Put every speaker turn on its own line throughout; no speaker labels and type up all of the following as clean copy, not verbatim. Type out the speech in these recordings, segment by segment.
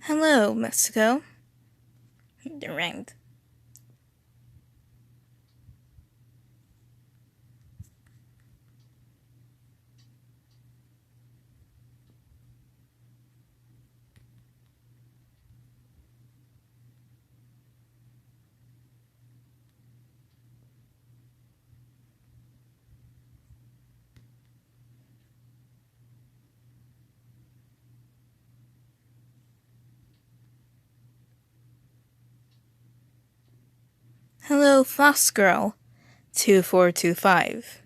Hello, Mexico. It rang. Hello, Fox Girl 2425.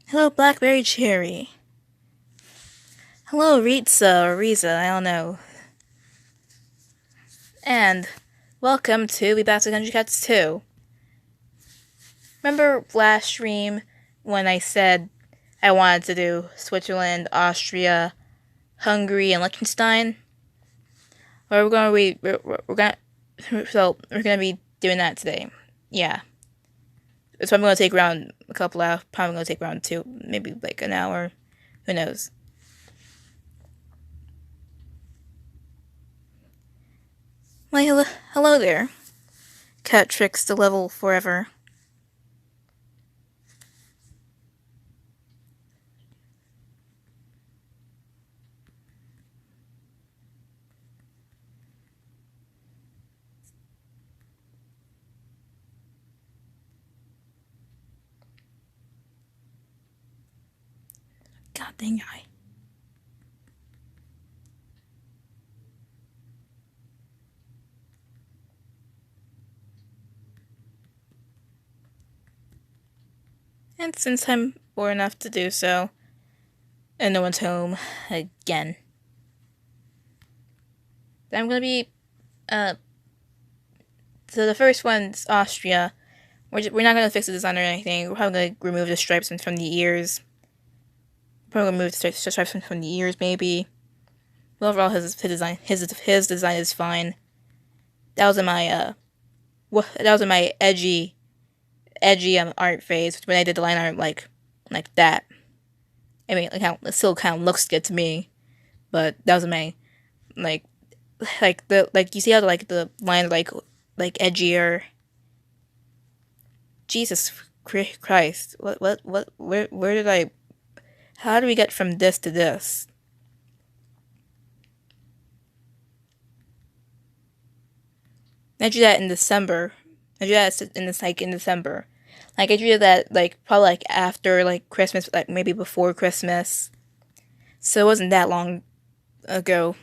Hello, Blackberry Cherry. Hello, Ritza or Riza, I don't know. And welcome to Back To Countrycats 2. Remember last stream when I said I wanted to do Switzerland, Austria, Hungary, and Liechtenstein? Well, we're gonna be doing that today. Yeah. It's probably gonna take around a couple hours. Probably gonna take around 2, maybe like an hour. Who knows? Why, hello there. Cat tricks the level forever. God dang I. And since I'm bored enough to do so, and no one's home again, I'm gonna be so the first one's Austria. We're not gonna fix the design or anything. We're probably gonna remove the stripes from the ears. Probably gonna remove the stripes from the ears, maybe. But overall, his design is fine. That was in my edgy art phase when I did the line art like that. I mean, like how it still kind of looks good to me, but that was my like you see how the line like edgier. Jesus Christ, what where did I? How do we get from this to this? I drew that in December. I drew that in December. Like I drew that like probably like after like Christmas, like maybe before Christmas. So it wasn't that long ago.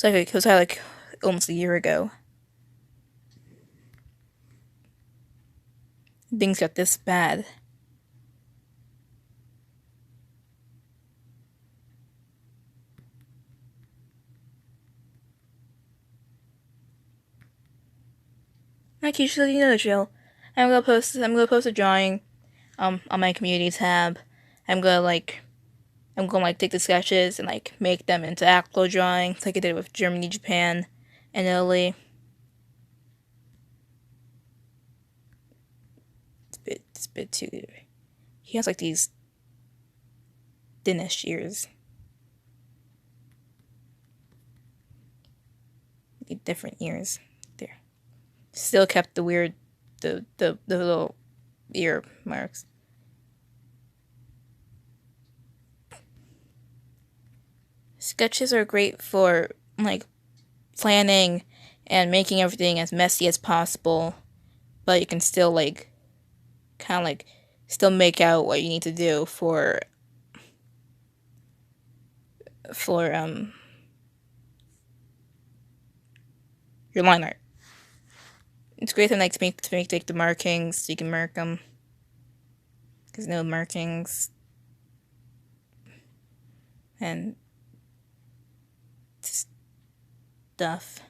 It was like almost a year ago. Things got this bad. Like usually, you know the drill. I'm gonna post a drawing, on my community tab. I'm gonna like take the sketches and like make them into actual drawings, like I did with Germany, Japan, and Italy. It's a bit too. He has like these thinnish ears. Different ears. There. Still kept the weird, the little ear marks. Sketches are great for like planning and making everything as messy as possible, but you can still like kind of like still make out what you need to do for your line art. It's great to like to make like the markings so you can mark them. There's no markings, and stuff.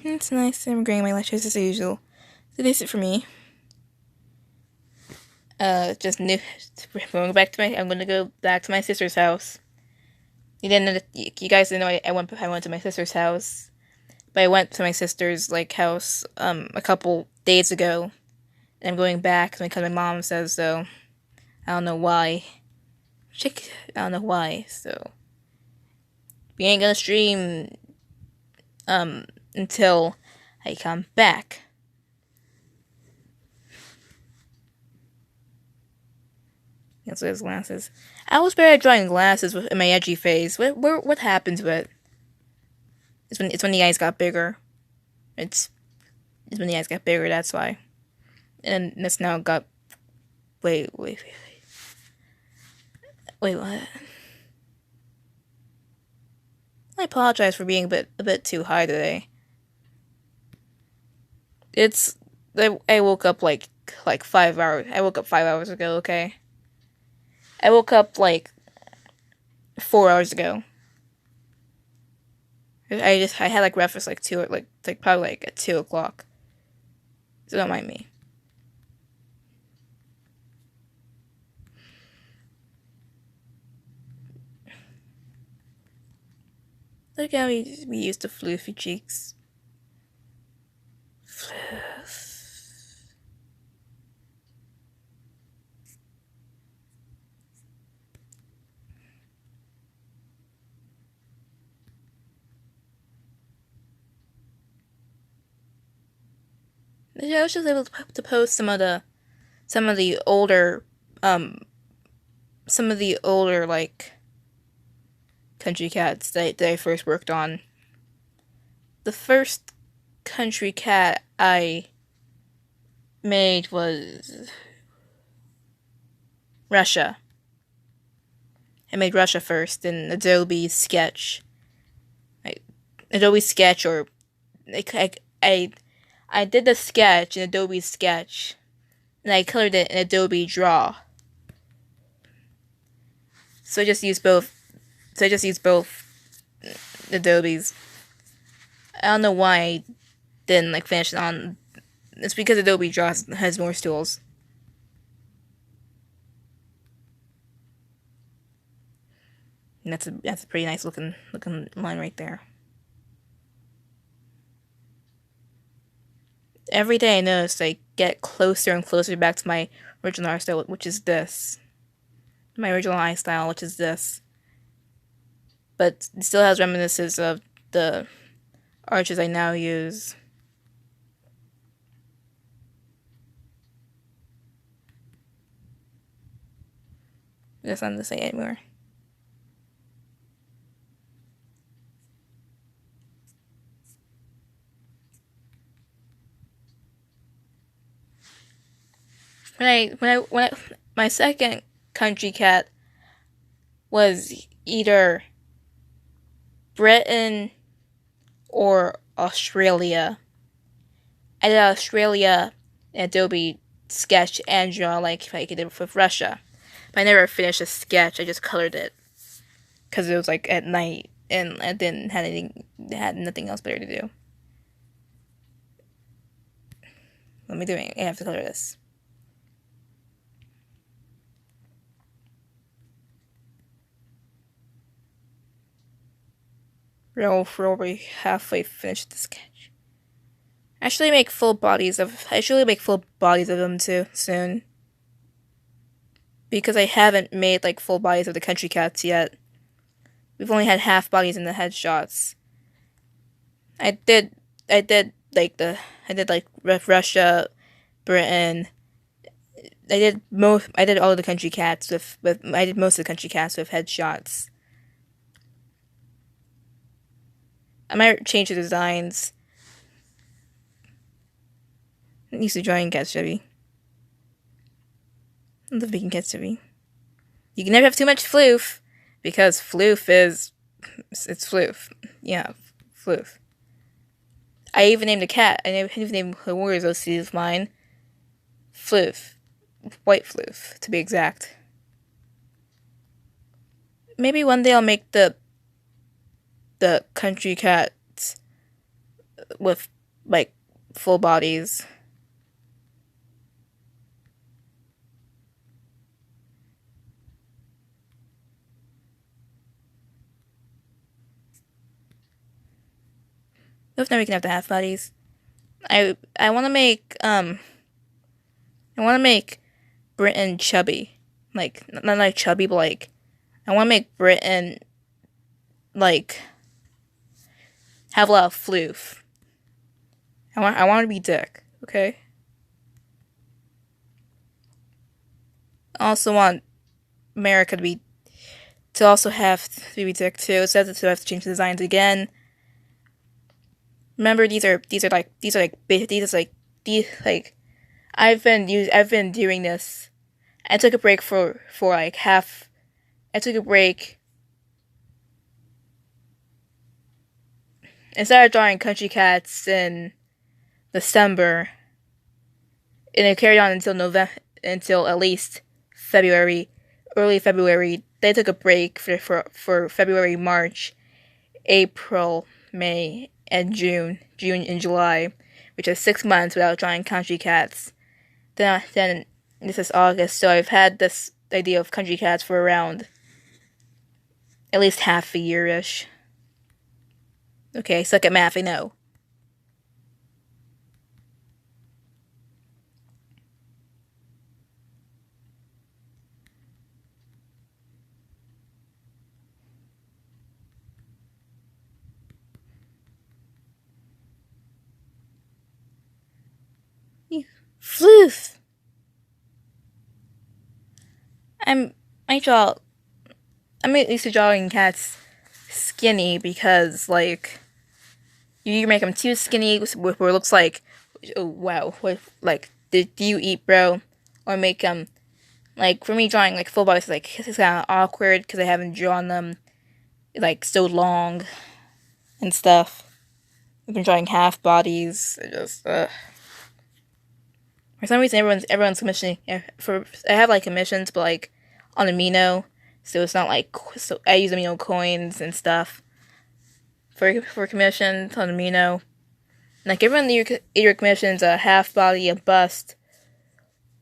It's nice. I'm agreeing my lectures as usual. So that's it for me. Just new. I'm gonna go back to my sister's house. You didn't know that, you guys didn't know I went to my sister's house, but I went to my sister's house a couple days ago, and I'm going back because my mom says so. I don't know why. I don't know why. So we ain't gonna stream until I come back. Yes, those glasses. I was better at drawing glasses in my edgy phase. What happened to it? It's when the eyes got bigger. It's when the eyes got bigger. That's why. And it's now got. Wait. Wait, what? I apologize for being a bit too high today. It's I woke up like 5 hours. I woke up 5 hours ago. Okay. I woke up 4 hours ago. I had breakfast probably at 2 o'clock. So don't mind me. Look how we used the floofy cheeks. Floof. I was just able to post some of the older country cats that I first worked on. The first country cat I made was Russia. I made Russia first in Adobe Sketch. Adobe Sketch, or I did the sketch in Adobe Sketch, and I colored it in Adobe Draw. So I just used both. Adobe's. I don't know why I didn't finish it on. It's because Adobe Draw has more tools. And that's a pretty nice looking line right there. Every day I notice I get closer and closer back to my original art style, which is this. My original eye style, which is this. But it still has reminiscences of the arches I now use. There's nothing to say anymore. My second country cat was either Britain or Australia. I did Australia in Adobe Sketch and Draw like I did with Russia. But I never finished the sketch, I just colored it. Because it was at night and I didn't had nothing else better to do. What am I doing? I have to color this. We're already halfway finished the sketch. I should make full bodies of them too soon. Because I haven't made full bodies of the country cats yet. We've only had half bodies in the headshots. I did Russia, Britain. I did all of the country cats I did most of the country cats with headshots. I might change the designs. I'm used to drawing cats, Chevy. I love making cats, Chevy. You can never have too much floof, because floof is... It's floof. Yeah, floof. I even named a cat. I even named the Warriors OC of mine Floof. White Floof, to be exact. Maybe one day I'll make the the country cats with like full bodies. If not, we can have the half bodies. I want to make Britain chubby, like not like chubby, but like I want to make Britain like have a lot of floof. I want to be Dick. Okay. I also want America to also have to be Dick too. It says that to have to change the designs again. Remember, these are I've been doing this. I took a break for like half. I took a break and started drawing country cats in December, and it carried on until at least February, early February. They took a break for February, March, April, May, and June and July, which is 6 months without drawing country cats. Then this is August, so I've had this idea of country cats for around at least half a year-ish. Okay, suck at math, I know. Floof! I'm I draw I'm used to drawing cats skinny because like you make them too skinny where it looks like, oh wow, what like do you eat, bro? Or make them like, for me drawing like full bodies like it's kind of awkward because I haven't drawn them like so long and stuff. I've been drawing half bodies. I just for some reason everyone's commissioning for I have like commissions, but like on Amino, so it's not like, so I use Amino coins and stuff for commissions on Amino. Like everyone either commissions a half body, a bust,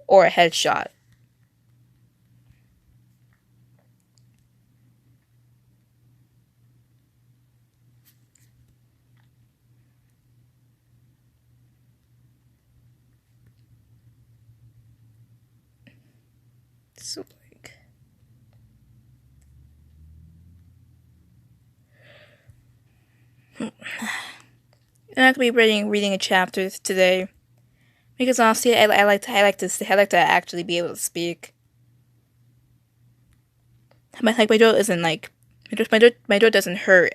or a headshot. So like, I'm not gonna be reading a chapter today because honestly, I like to actually be able to speak. My throat isn't like my throat doesn't hurt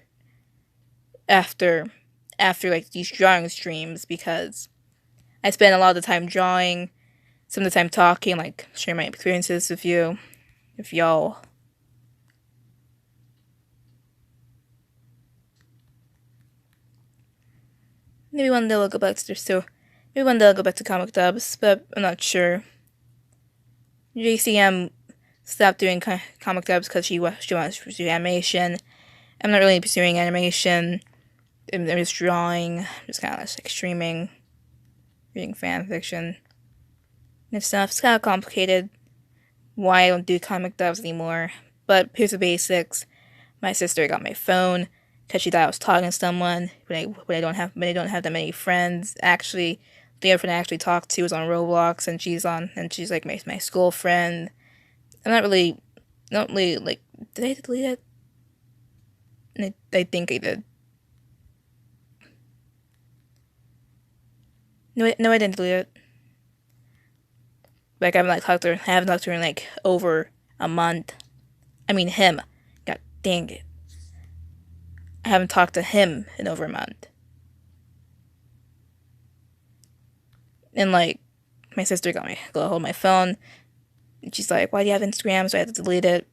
after like these drawing streams because I spend a lot of the time drawing, some of the time talking, like sharing my experiences with you, if y'all. Maybe one day I'll go back to the store. Maybe one day I'll go back to comic dubs, but I'm not sure. JCM stopped doing comic dubs because she wants to pursue animation. I'm not really pursuing animation. I'm just drawing. I'm just kind of like streaming, reading fan fiction and stuff. It's kind of complicated why I don't do comic dubs anymore. But here's the basics. My sister got my phone because she thought I was talking to someone when I don't have that many friends. Actually, the other friend I actually talked to is on Roblox, and she's like my school friend. I'm not really like, did I delete it? I think I did. No, I didn't delete it. Like I haven't talked to her in like over a month. I mean him. God dang it. I haven't talked to him in over a month. And like my sister got a hold of my phone. And she's like, "Why do you have Instagram?" So I had to delete it.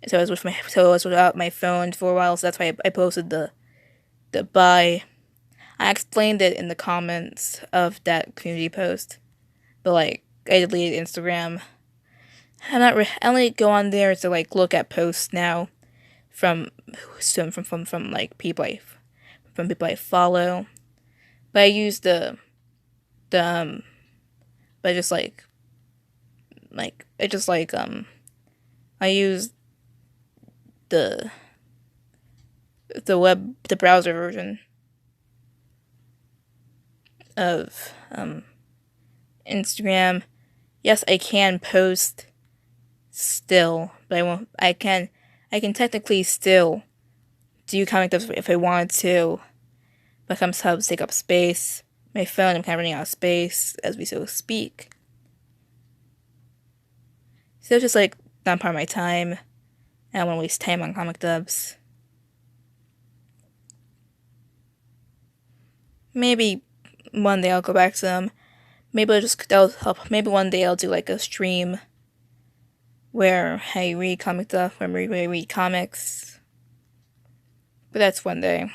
So I was without my phone for a while. So that's why I posted the bye. I explained it in the comments of that community post, but like I deleted Instagram. I only go on there to like look at posts now. from like people I follow. But I use the but just like I just I use the the browser version of Instagram. Yes, I can post still, but I won't. I can technically still do comic dubs if I wanted to, but some subs take up space. My phone, I'm kind of running out of space as we so speak. So it's just like not part of my time. I don't want to waste time on comic dubs. Maybe one day I'll go back to them. Maybe that'll help. Maybe one day I'll do like a stream where I read comic stuff, where I read comics. But that's one day.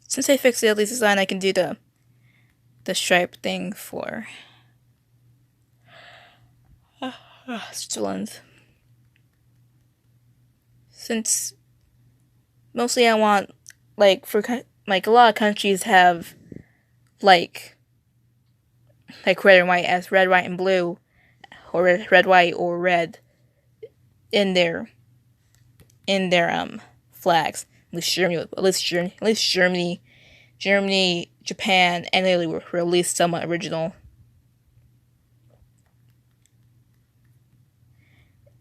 Since I fixed the Ellie's design, I can do the stripe thing for Switzerland. Since mostly I want like a lot of countries have like red and white as red, white, and blue, or red, white, or red in their flags. At least Germany, Japan, and Italy were at least somewhat original.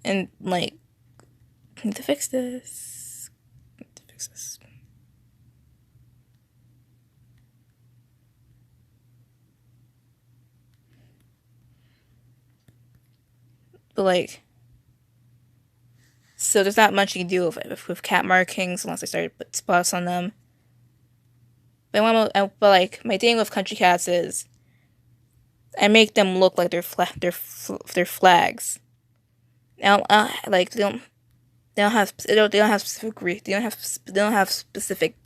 And like, I need to fix this. But like, so there's not much you can do with cat markings unless I start to put spots on them. But like my thing with country cats is I make them look like they're flags. Now, like they don't have specific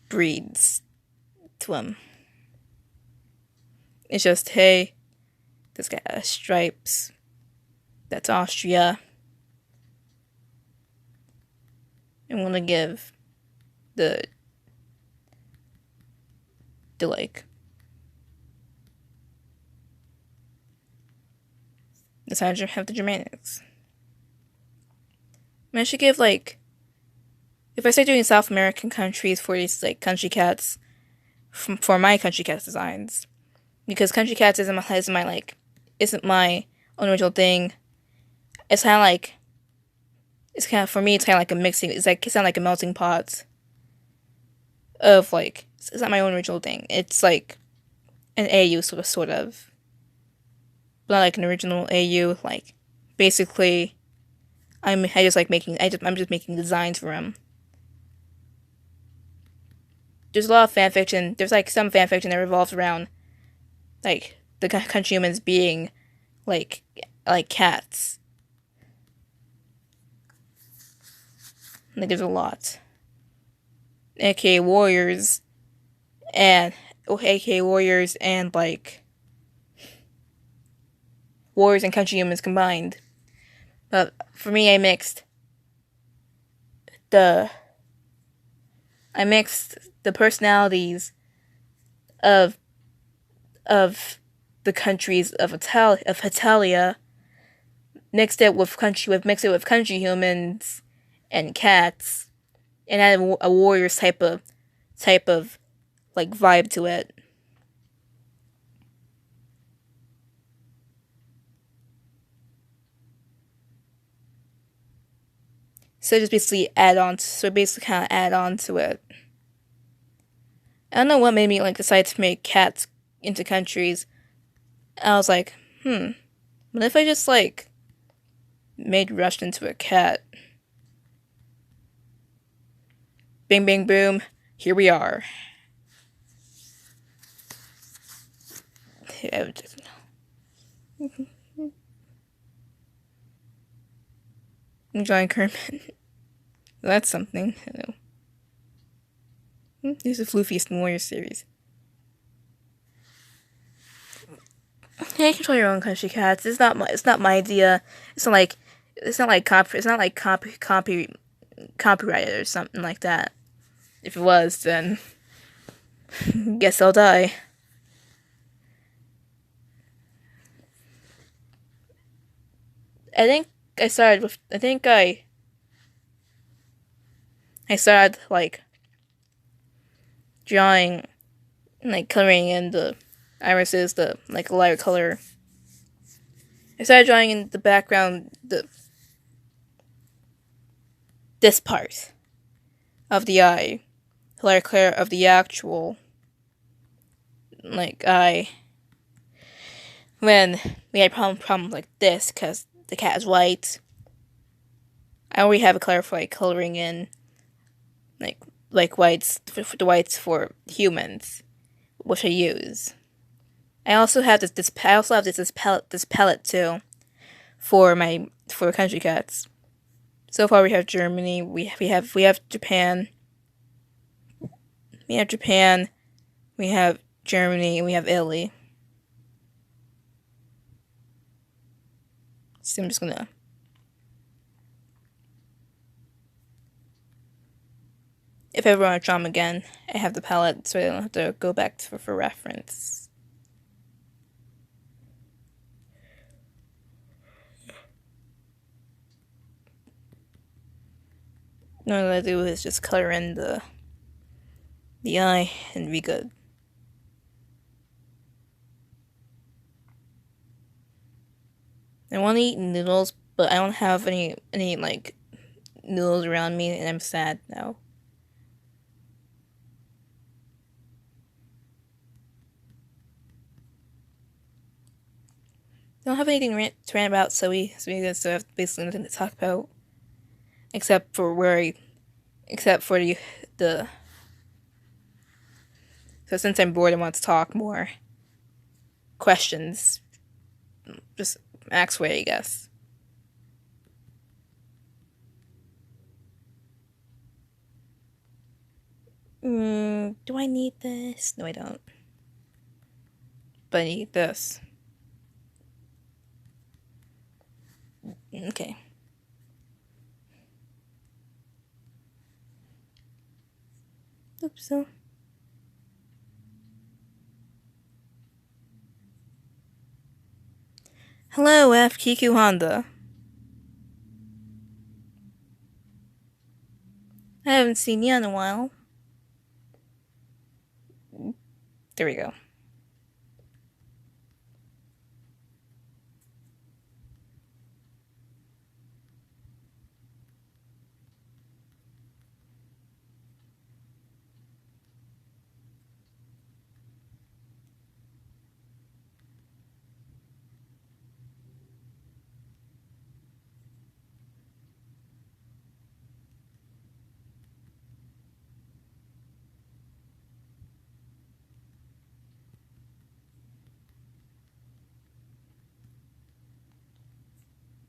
breeds to them. It's just, hey, this guy has stripes. That's Austria. I'm gonna give the like the side have the Germanics. I should give like if I start doing South American countries for these like country cats for my country cats designs, because country cats isn't my own original thing. It's kind of like for me it's kind of like a mixing. It's kind of like a melting pot of like it's not my own original thing. It's like an AU sort of, but not like an original AU. Like basically, I'm just making designs for them. There's a lot of fan fiction. There's like some fan fiction that revolves around like the country humans being like cats. Like there's a lot. AKA warriors and like warriors and country humans combined. But for me, I mixed the personalities of the countries of Italia, mixed it with country humans and cats, and had a warriors type of like vibe to it. So just basically kind of add on to it. I don't know what made me like decide to make cats into countries. I was like, what if I just like made Rush into a cat? Bing, bing, boom. Here we are. Enjoying Kermit. That's something. This is Floofy's Warrior series. Hey, control your own country cats. It's not my idea. It's not like copyrighted or something like that. If it was, then guess I'll die. I think I started with. I started like drawing, like coloring in the irises, the like lighter color. I started drawing in the background this part of the eye, the lighter color of the actual like eye. When we had problems like this, because the cat is white, I already have a color for like coloring in like whites for the whites for humans, which I use. I also have this palette too for country cats. So far we have Germany, we have Japan. We have Japan, we have Germany, and we have Italy. So I'm just gonna if I ever want to draw them again, I have the palette so I don't have to go back for reference. All I do is just color in the eye and be good. I want to eat noodles, but I don't have any like noodles around me, and I'm sad now. I don't have anything to rant about, so we have basically nothing to talk about, except for the. So since I'm bored and want to talk more, questions, just ask away, I guess. Do I need this? No, I don't. But I need this. Okay. Oops. So. Hello, F. Kiku Honda. I haven't seen you in a while. There we go.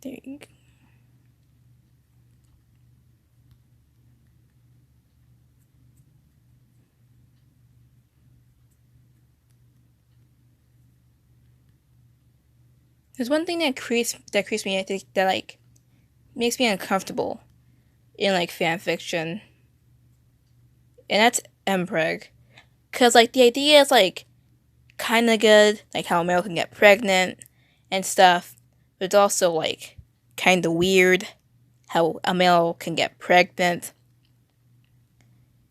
There you go. There's one thing that creeps me. I think that like makes me uncomfortable in like fan fiction, and that's mpreg. Cause like the idea is like kind of good, like how a male can get pregnant and stuff, but it's also like kind of weird how a male can get pregnant.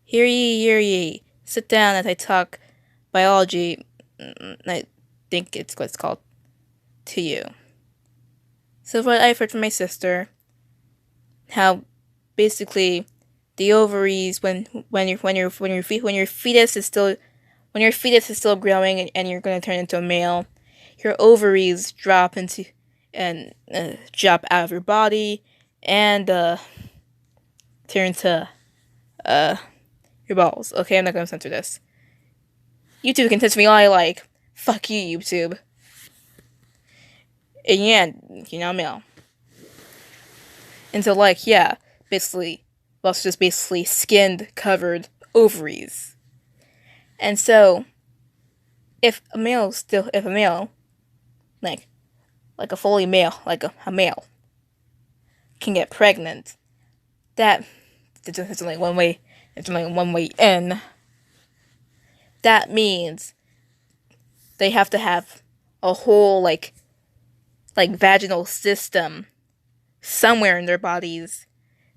Hear ye, sit down as I talk biology. I think it's what it's called to you. So what I've heard from my sister, how basically the ovaries when your fetus is still growing and you're going to turn into a male, your ovaries drop into and drop out of your body and turn to uh your balls. Okay, I'm not going to censor this. YouTube can censor me all I like. Fuck you, YouTube. And yeah, you're not male. And so, like, yeah, basically, well, it's just basically skinned, covered ovaries. And so, if a male, like a fully male, like a male, can get pregnant, that, there's only one way, in. That means they have to have a whole, like vaginal system somewhere in their bodies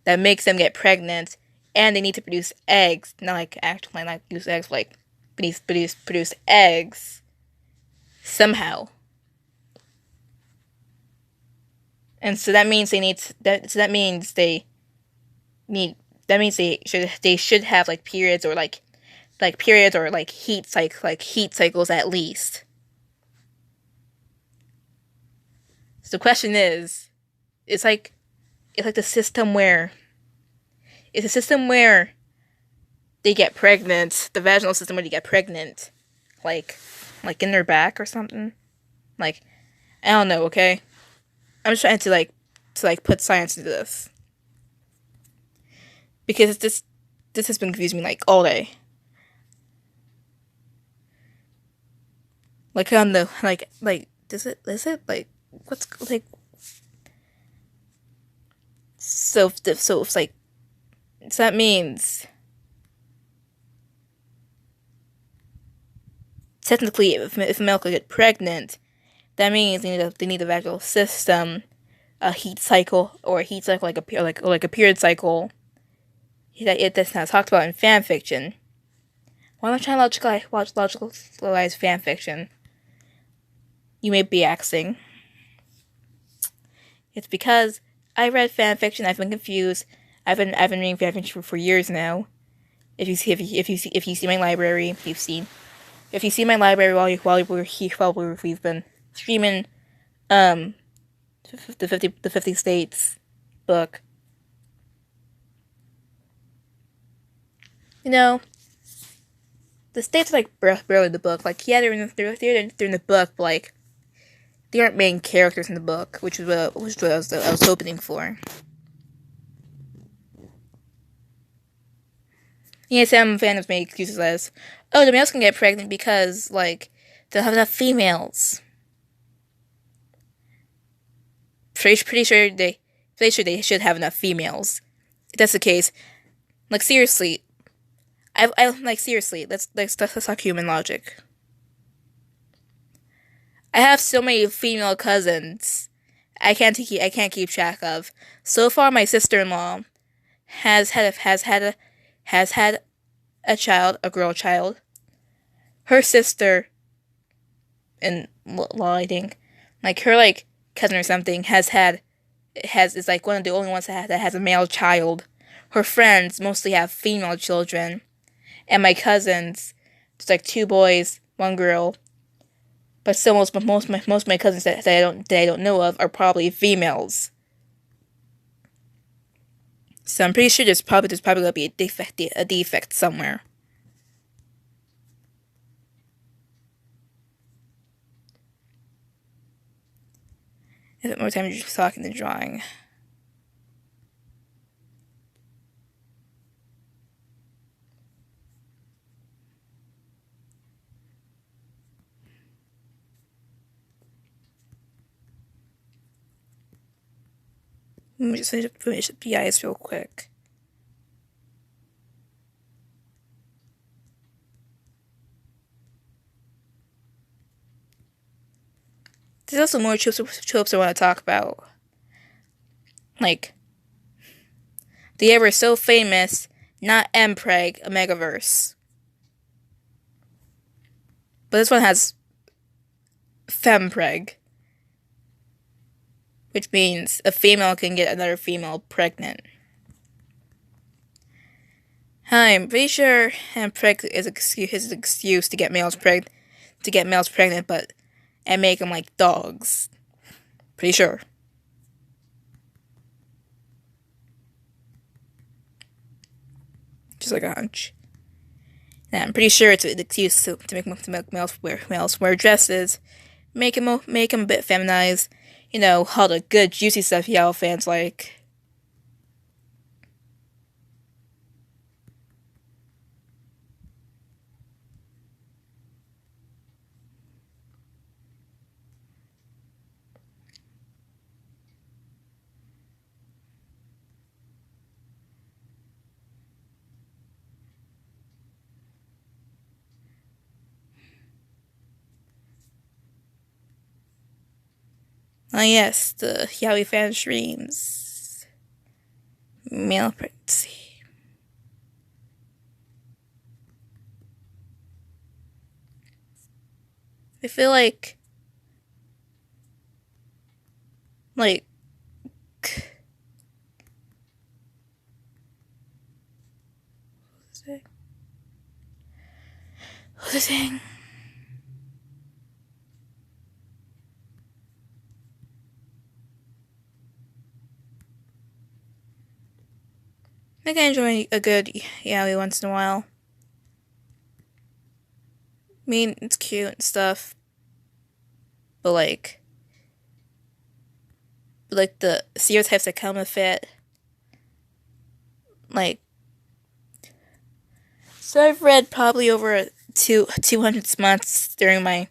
that makes them get pregnant, and they need to produce eggs. Not like actually not produce eggs, like produce eggs somehow. And so that means they should have like periods or like heat cycles at least. So the question is, it's like the system where they get pregnant, the vaginal system where they get pregnant, like in their back or something. Like, I don't know, okay? I'm just trying to put science into this. Because this has been confusing me like all day. Like on the is it like what's like so it's like so that means technically if a male could get pregnant, that means they need a vaginal system, a heat cycle like a period cycle. That's not talked about in fan fiction. Why am I trying to logicalize fan fiction? You may be asking. It's because I read fan fiction. I've been confused. I've been reading fan fiction for years now. If you see my library, if you see my library while we've been streaming the 50 states book. You know, the states are like barely the book. Like, yeah, they're in the book, but like they aren't main characters in the book, which is what I was hoping for. Yeah, some fans make excuses as, oh, the males can get pregnant because like they don't have enough females. Pretty sure they should have enough females. If that's the case, like seriously, I like seriously. Let's talk human logic. I have so many female cousins. I can't keep track of. So far, my sister-in-law has had a child, a girl child. Her sister, in law, I think, like her like cousin or something, is like one of the only ones that has a male child. Her friends mostly have female children, and my cousins, it's like 2 boys, 1 girl. But still, most of my cousins that I don't know of are probably females. So I'm pretty sure there's probably gonna be a defect somewhere. Is it more time just talking than drawing? Let me just finish the eyes real quick. There's also more tropes I want to talk about. Like, the ever so famous, not Mpreg, Omegaverse. But this one has Fempreg, which means a female can get another female pregnant. I'm pretty sure preg is his excuse to get males pregnant, but and make them like dogs. Pretty sure. Just like a hunch. And I'm pretty sure it's an excuse to make males wear dresses, make them a bit feminized. You know, all the good juicy stuff y'all fans like. Ah yes, the yaoi fan streams. Male pregnancy. I feel like what's the thing? I can enjoy a good yaoi once in a while. I mean, it's cute and stuff, but the stereotypes that come with it, like, so I've read probably over 200 months during my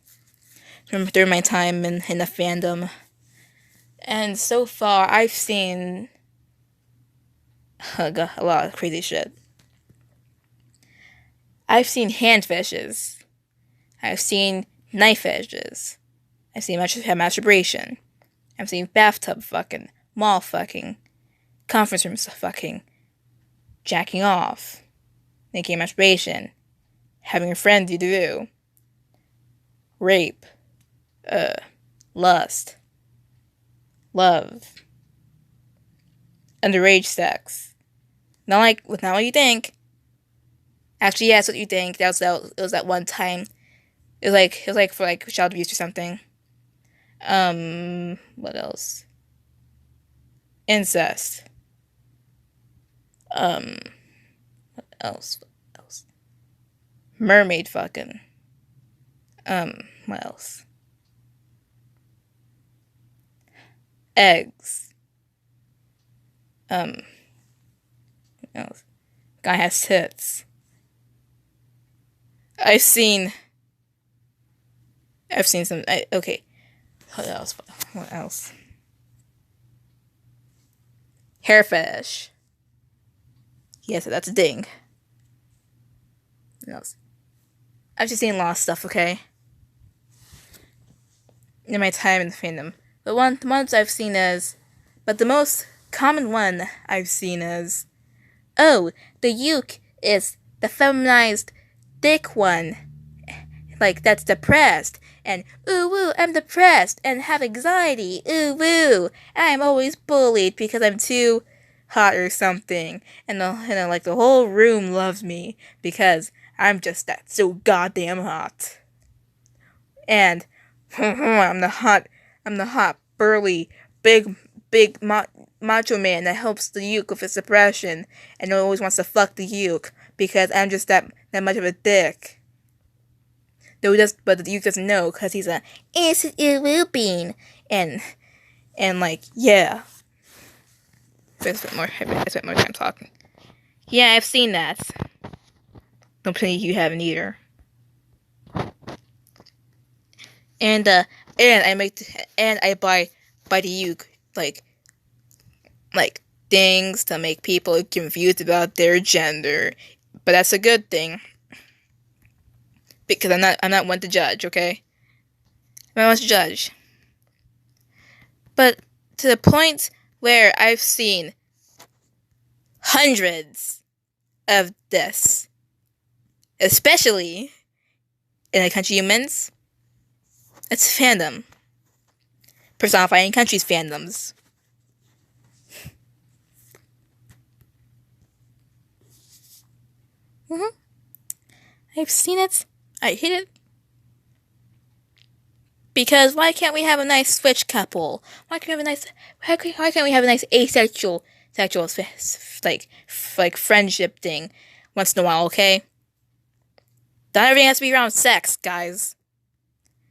time in the fandom, and so far I've seen a lot of crazy shit. I've seen hand fetishes. I've seen knife fetishes. I've seen masturbation. I've seen bathtub fucking, mall fucking, conference room fucking, jacking off, making masturbation, having a friend do, rape, lust, love, underage sex. Not what you think. Actually, yeah, that's what you think. It was that one time. It was like for like child abuse or something. What else? Incest. What else? What else? Mermaid fucking. What else? Eggs. What else? Guy has tits. I've seen some. Okay. What else? What else? Hair fetish. Yes, that's a ding. What else? I've just seen a lot of stuff. Okay. In my time in the fandom, the ones I've seen is, but the most common one I've seen is, oh, the uke is the feminized thick one, like that's depressed, and ooh woo, I'm depressed and have anxiety, ooh woo, I'm always bullied because I'm too hot or something, and like the whole room loves me because I'm just that so goddamn hot, and I'm the hot burly big macho man that helps the uke with his depression and always wants to fuck the uke because I'm just that much of a dick. But the youth doesn't know because he's a innocent little bean, and like yeah. I spent more time talking. Yeah, I've seen that. Don't think you haven't either. And I buy the uke like things to make people confused about their gender, but that's a good thing. Because I'm not one to judge, okay? I'm not one to judge. But to the point where I've seen hundreds of this, especially in the country humans, it's fandom. Personifying countries' fandoms. I've seen it. I hate it. Because why can't we have a nice switch couple? Why can't we have a nice asexual sexual like friendship thing once in a while? Okay, not everything has to be around sex, guys.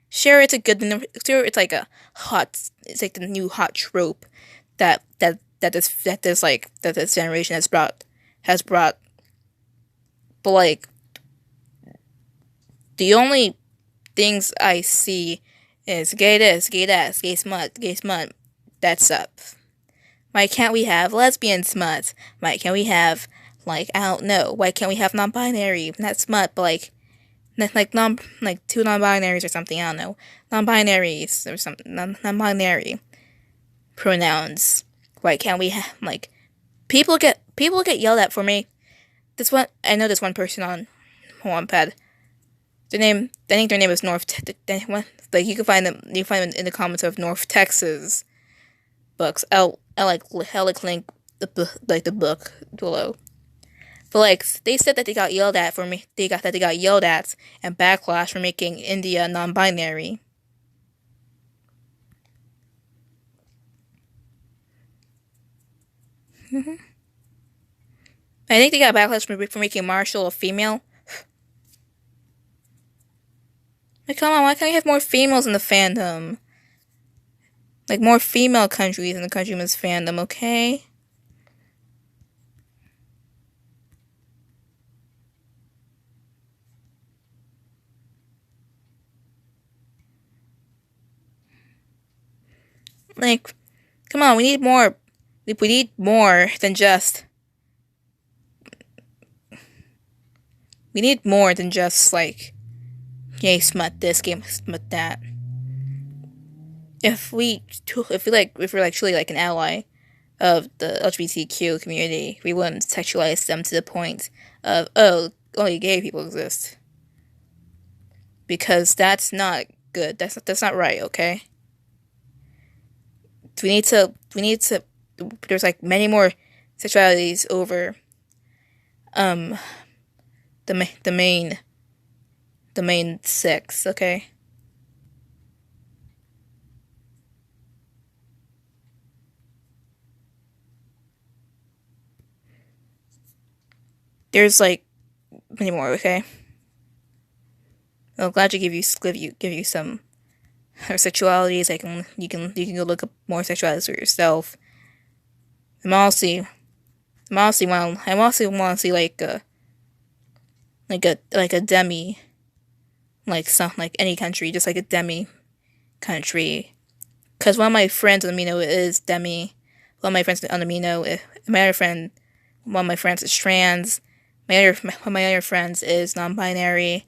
Sure, it's like a hot. It's like the new hot trope that this generation has brought. But like the only things I see is gay this, gay that, gay smut, gay smut. That's up. Why can't we have lesbian smut? Why can't we have I don't know. Why can't we have non-binary? Not smut, but two non-binaries or something. I don't know. Non-binaries or something. Non-binary pronouns. Why can't we have people get yelled at for me? I know this one person on Wattpad. I think their name is North. You can find them. You find them in the comments of North Texas books. I'll link the book below. But they said that they got yelled at for me. They got yelled at and backlash for making India non-binary. I think they got backlash for making Marshall a female. Come on, why can't we have more females in the fandom? More female countries in the countryman's fandom, okay? Come on, we need more. We need more than just. We need more than just gay smut this, gay smut that. If we're truly an ally of the LGBTQ community, we wouldn't sexualize them to the point of only gay people exist. Because that's not good. That's not right, okay? We need to there's many more sexualities over the main sex, okay? There's many more, okay? I'm glad to give you some sexualities. You can go look up more sexualities for yourself. I'm also want to see a demi, any country, just a demi country. Because one of my friends on Amino is demi. One of my friends on Amino, one of my friends is trans. One of my other friends is non-binary.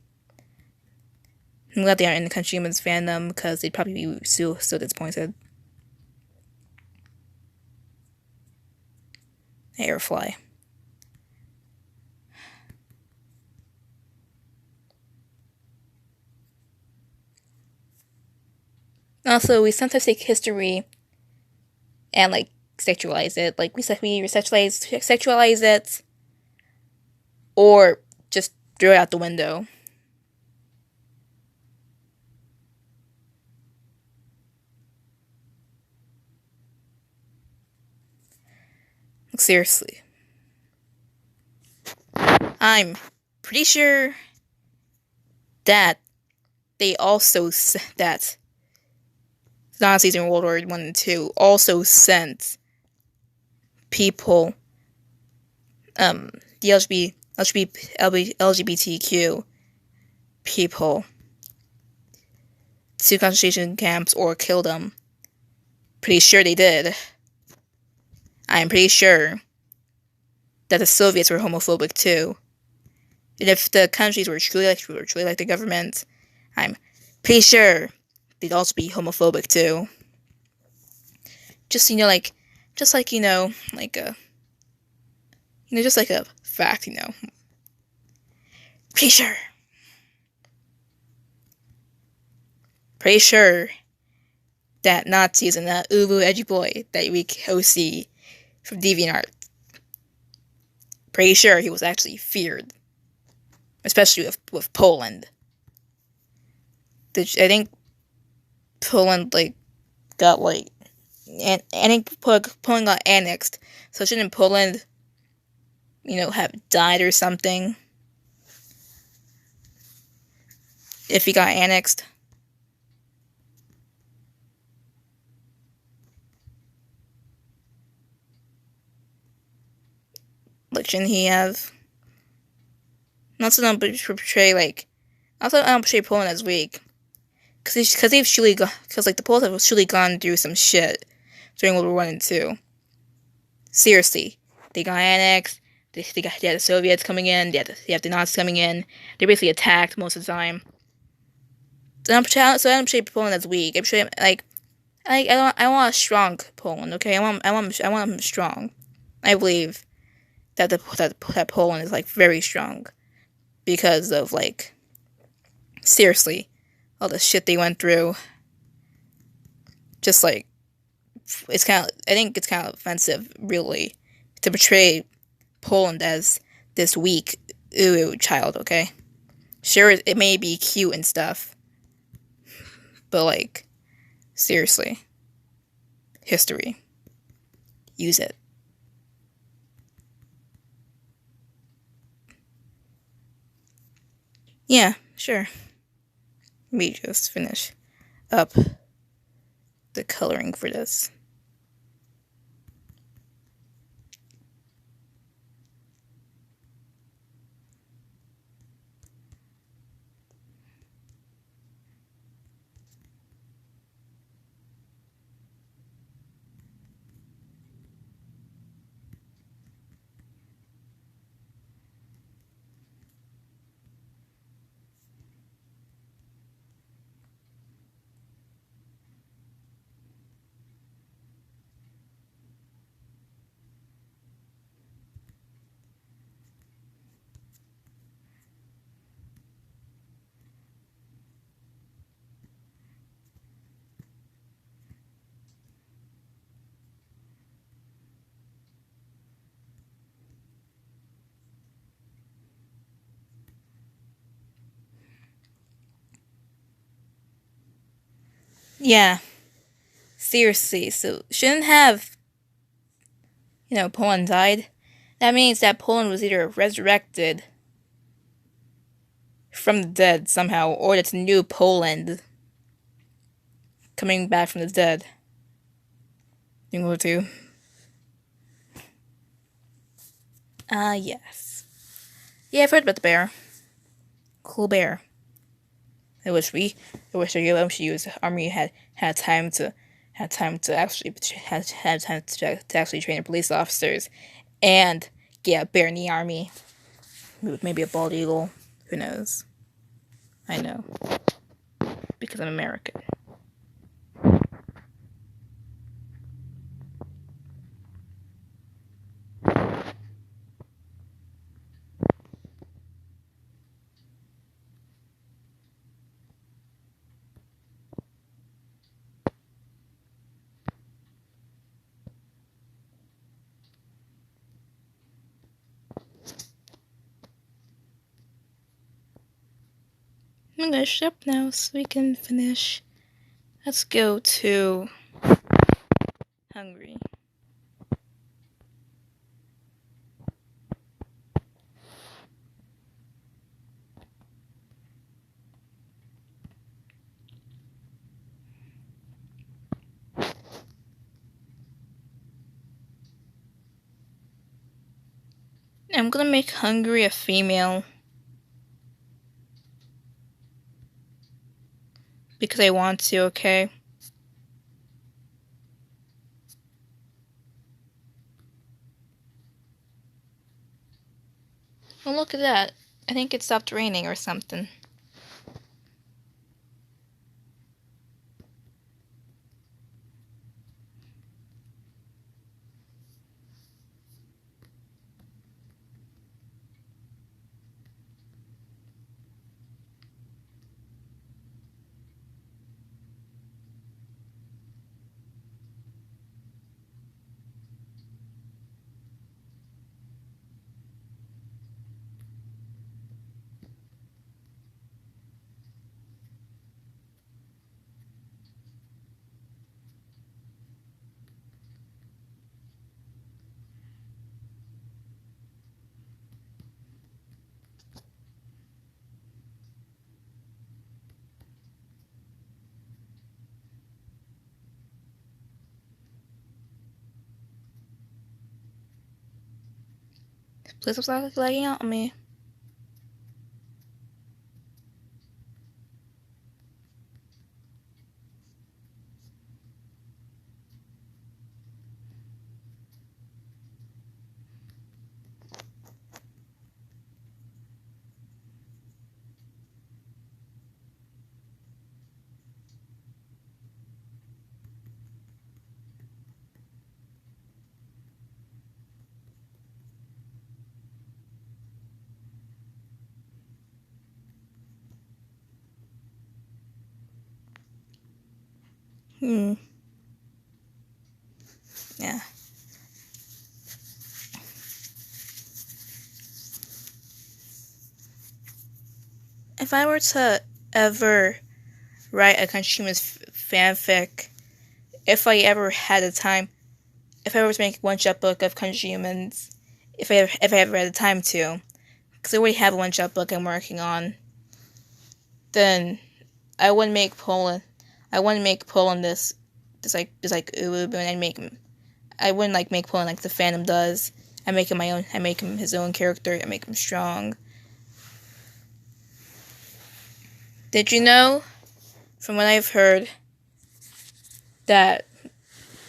I'm glad they aren't in the countryman's fandom because they'd probably be so disappointed. Airfly. Also, we sometimes take history and sexualize it. We sexualize it, or just throw it out the window. Seriously. I'm pretty sure that they also that Nazis in World War I and II also sent people, the LGBTQ people to concentration camps or killed them. Pretty sure they did. I'm pretty sure that the Soviets were homophobic too. And if the countries were truly like the government, I'm pretty sure they'd also be homophobic too. Just just like a fact, Pretty sure. Pretty sure that Nazis and that uwu edgy boy that we see from DeviantArt. Pretty sure he was actually feared. especially with Poland. I think Poland like got like, and I think Poland got annexed. So shouldn't Poland, have died or something if he got annexed? Like, shouldn't he have? Not so don't portray like. Also, I don't portray Poland as weak, because they've surely because like the Poles have surely gone through some shit during World War One and Two. Seriously, they got annexed. They had the Soviets coming in. They had the Nazis coming in. They basically attacked most of the time. So I don't portray Poland as weak. I portray like I want a strong Poland. Okay, I want them strong. I believe that Poland is like very strong because of like, seriously, all the shit they went through. Just like, I think it's kind of offensive, really, to portray Poland as this weak child. Okay, sure, it may be cute and stuff, but like, seriously, history, use it. Yeah, sure. Let me just finish up the coloring for this. Yeah, seriously. So shouldn't have Poland died. That means that Poland was either resurrected from the dead somehow, or it's new Poland coming back from the dead. You go to. Yes. Yeah, I've heard about the bear. Cool bear. I wish the U.S. Army had time to had time to actually train the police officers and get a bear in the army. Maybe a bald eagle. Who knows? I know because I'm American. I'm gonna shut up now so we can finish. Let's go to Hungary. I'm gonna make Hungary a female because I want to, okay? Well, look at that. I think it stopped raining or something. Please stop lagging out on me. Yeah. If I were to ever write a Countryman's fanfic, if I ever had the time, if I were to make a one-shot book of Countryman's, if I ever had the time to, because I already have a one-shot book I'm working on, then I wouldn't make Poland. I wouldn't make Poland this like Ubu, and I wouldn't like make Poland like the fandom does. I make him my own. I make him his own character. I make him strong. Did you know, from what I've heard, that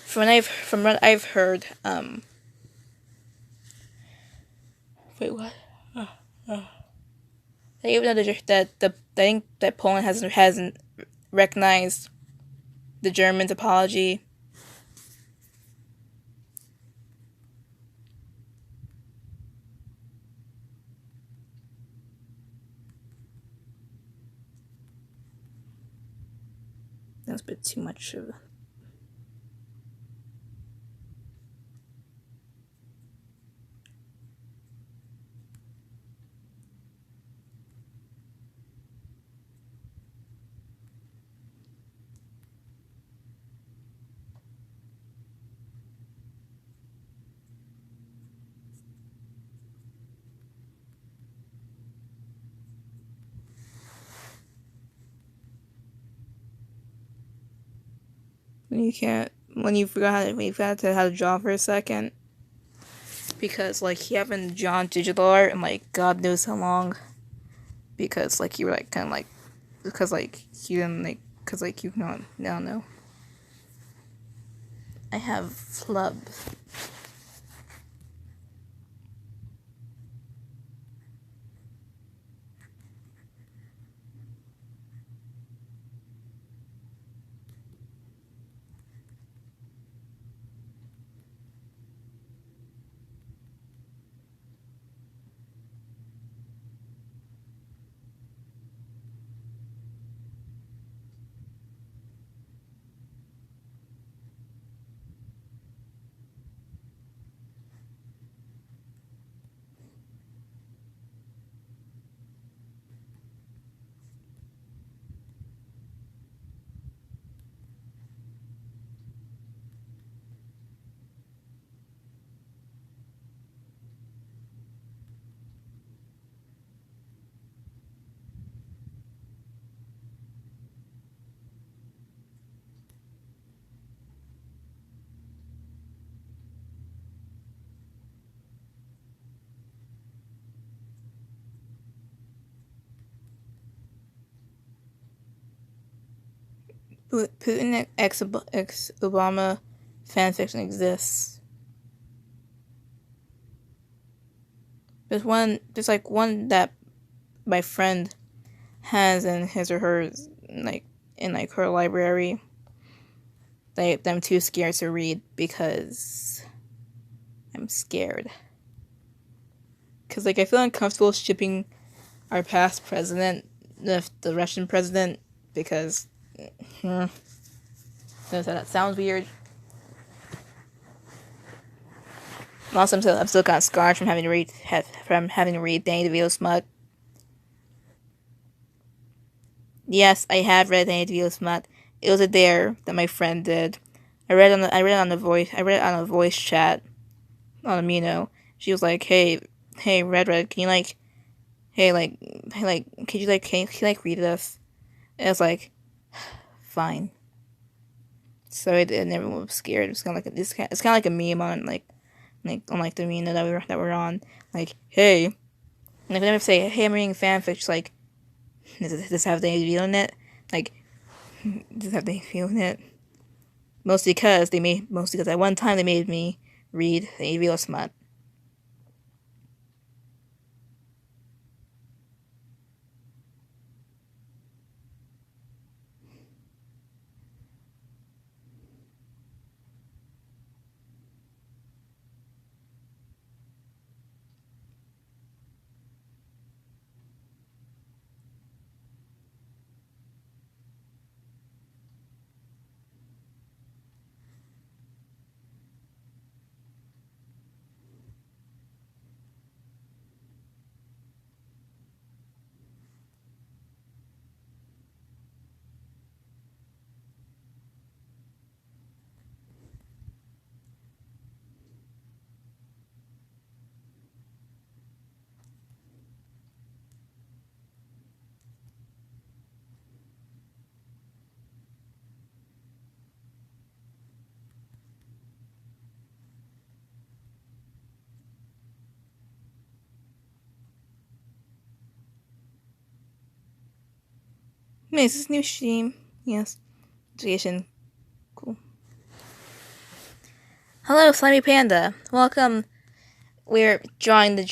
from what I've heard, wait, what? Even though I think that Poland hasn't recognized the Germans' apology. That's a bit too much of. When you forgot how to draw for a second, because like you haven't drawn digital art in like God knows how long, because like you were like kind of like, because like you didn't like, because like you know, I don't know. I have flub. Putin ex Obama fanfiction exists. There's like one that my friend has in his or hers, like in like her library. I'm too scared to read because I'm scared. Cause like I feel uncomfortable shipping our past president, the Russian president, because that sounds weird. Also, I'm still kind of scarred from having to read Danny DeVito smut. Yes, I have read Danny DeVito smut. It was a dare that my friend did. I read it on a voice chat on Amino. She was like, hey, Red, can you like, could you like, can you like read this? And I was like, fine. So I did, and everyone was scared. It's kind of like a meme on like like on like the arena that we're on. Like, hey, like whenever I say, hey, I'm reading fanfic, just like, does this have any feel in it? Like, does it have any feel in it? Mostly because at one time they made me read the real smut. Is this new stream? Yes. Jason. Cool. Hello, Slimy Panda. Welcome. We're drawing the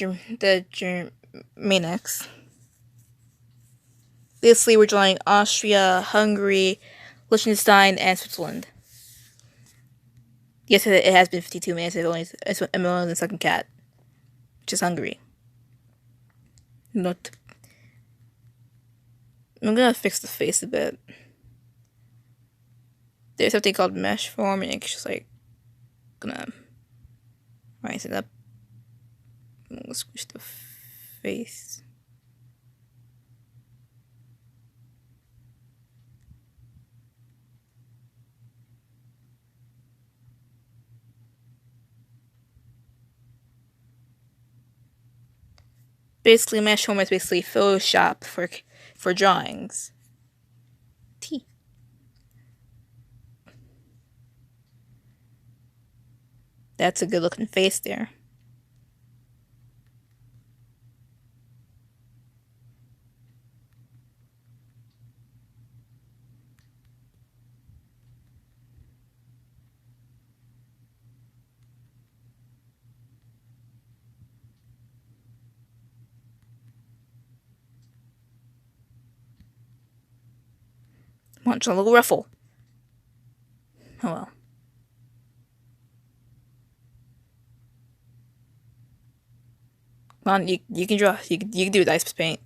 Germanics. Basically, we're drawing Austria, Hungary, Liechtenstein, and Switzerland. Yes, it has been 52 minutes. I'm only the second cat, which is Hungary. Not. I'm gonna fix the face a bit. There's something called mesh form, and it's just like gonna rise it up. I'm gonna squish the face. Basically, mesh form is basically Photoshop for drawings. T. That's a good looking face there. Want a little ruffle. Oh well. Come on, you can draw. You can do with ice paint.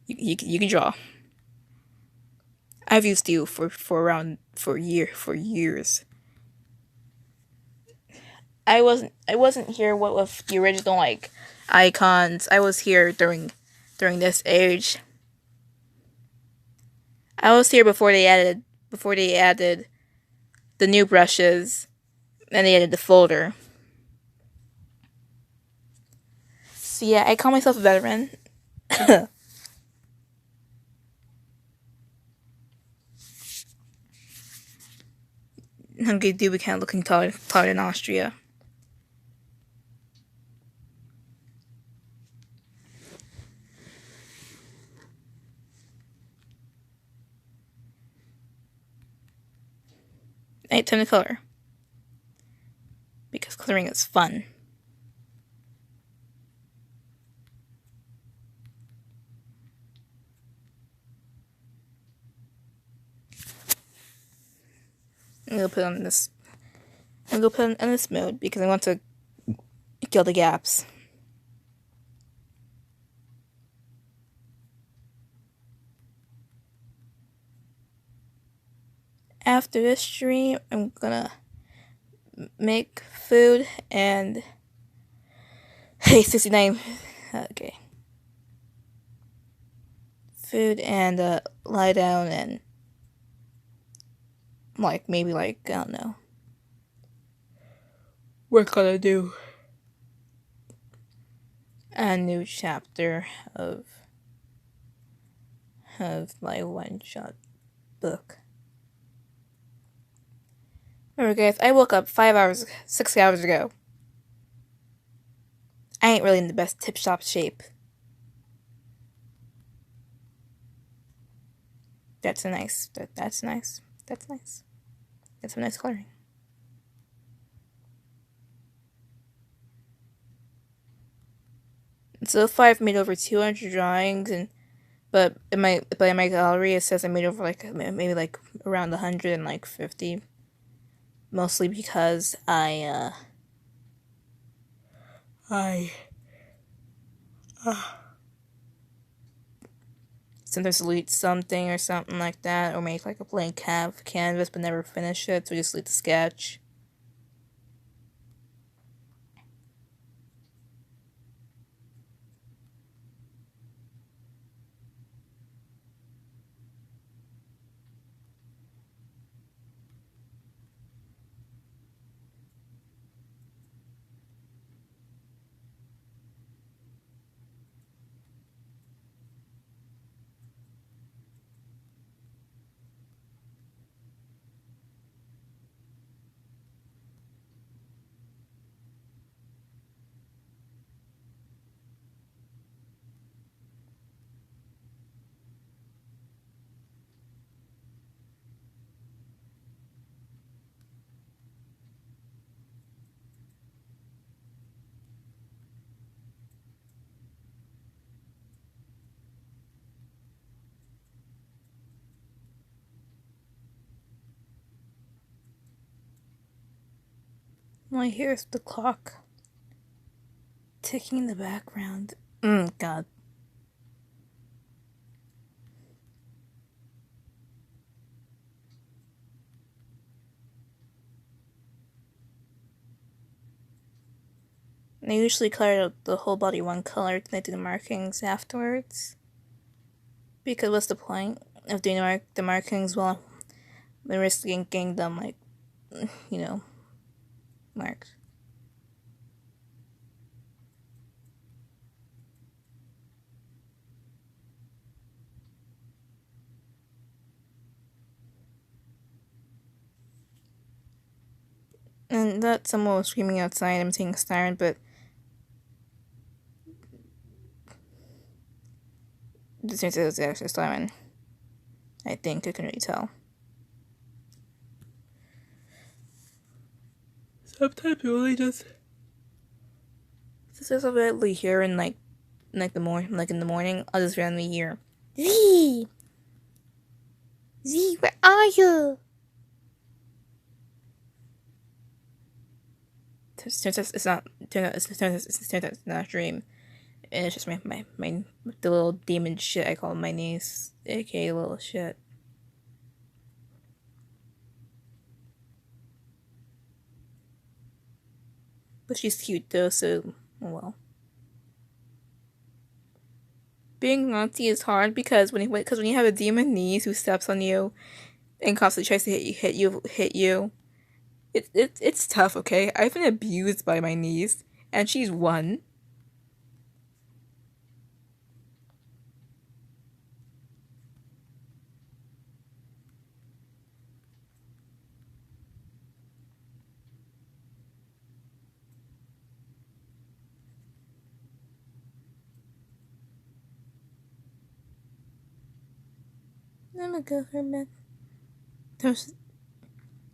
You can draw. I've used you for years. I wasn't here with the original like icons. I was here during this age. I was here before they added the new brushes and they added the folder. So yeah, I call myself a veteran. Hungry dude we kind of looking taller than Austria. I turn the color because coloring is fun. I'm gonna put on this. I'm gonna put it in this mode because I want to kill the gaps. After this stream, I'm gonna make food and hey 69. Okay. Food and lie down and like maybe like I don't know. We're gonna do a new chapter of my one-shot book. Remember guys, I woke up 6 hours ago. I ain't really in the best tip-top shape. That's a nice. That's nice. That's nice. That's some nice coloring. So far, I've made over 200 drawings, and but in my gallery it says I made over like maybe like around 150. Mostly because I sometimes delete something or something like that, or make like a blank canvas but never finish it, so just delete the sketch. Well, here's the clock ticking in the background. God. I usually color the whole body one color, then I do the markings afterwards. Because what's the point of doing the markings while I'm risking getting them, like, you know, marked? And that someone was screaming outside, I'm seeing a siren, but the turns out it was actually a siren. I think I can really tell. Sometimes you really just randomly here in like in the morning, I'll just randomly hear Z, Z, where are you? Turns out it's not. Turns out it's not a dream. And it's just my the little demon shit I call my niece, aka little shit. But she's cute though, so well. Being auntie is hard because when you have a demon niece who steps on you and constantly tries to hit you. It's tough. Okay, I've been abused by my niece, and she's one. I'm gonna go for a bit.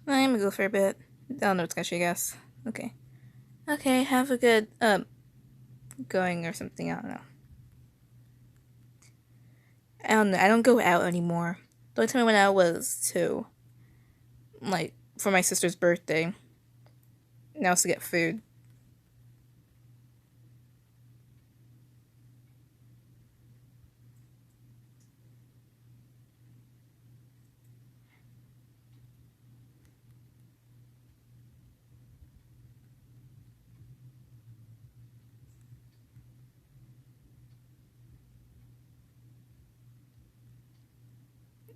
I'm gonna go for a bit. I don't know what's gonna shake us. Okay. Okay, have a good going or something. I don't know. I don't know. I don't go out anymore. The only time I went out was to like for my sister's birthday. And also to get food.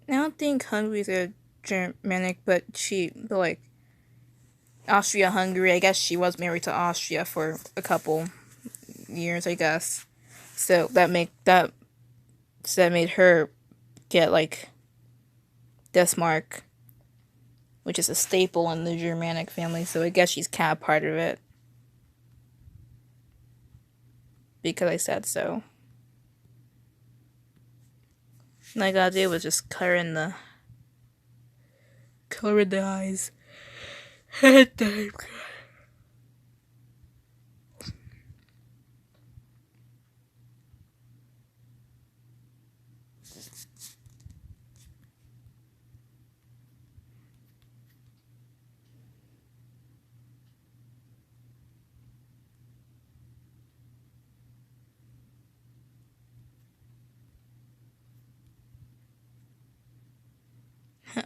I don't think Hungary's a Germanic, but like Austria Hungary. I guess she was married to Austria for a couple years. I guess so that made her get like Desmark, which is a staple in the Germanic family. So I guess she's kind of part of it. because I said so. All I gotta do was just color in the eyes.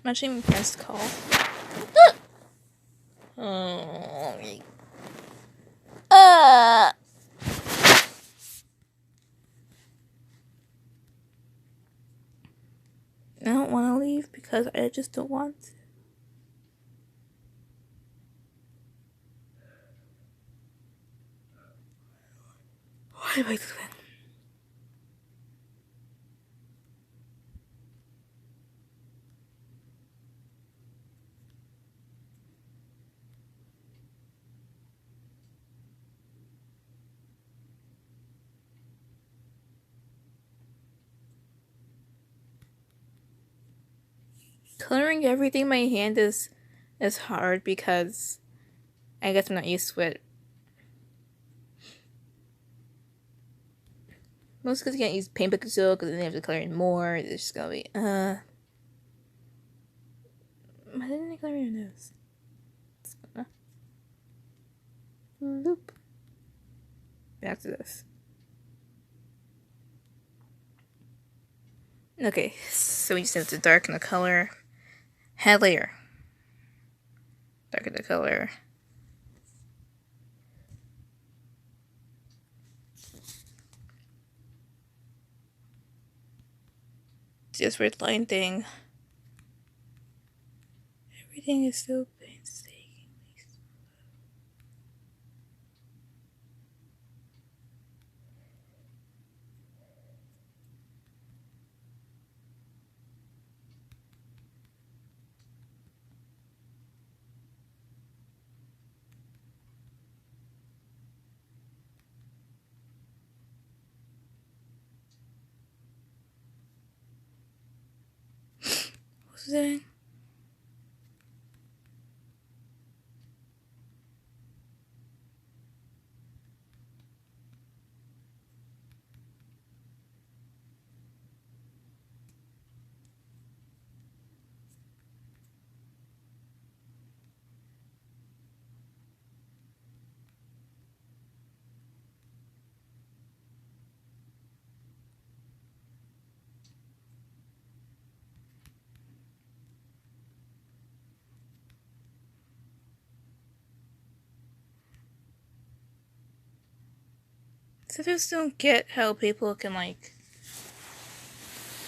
Imagine my parents call. Oh, I don't want to leave because I just don't want to. Why am I doing that? Coloring everything in my hand is hard because I guess I'm not used to it. Most kids can't use paint bucket still because then they have to color in more. It's just gonna be why didn't I color your nose? Loop. Back to this. Okay, so we just have to darken the color. Head layer. Darken the color. Just weird line thing. Everything is so painstaking. What's that? So I just don't get how people can like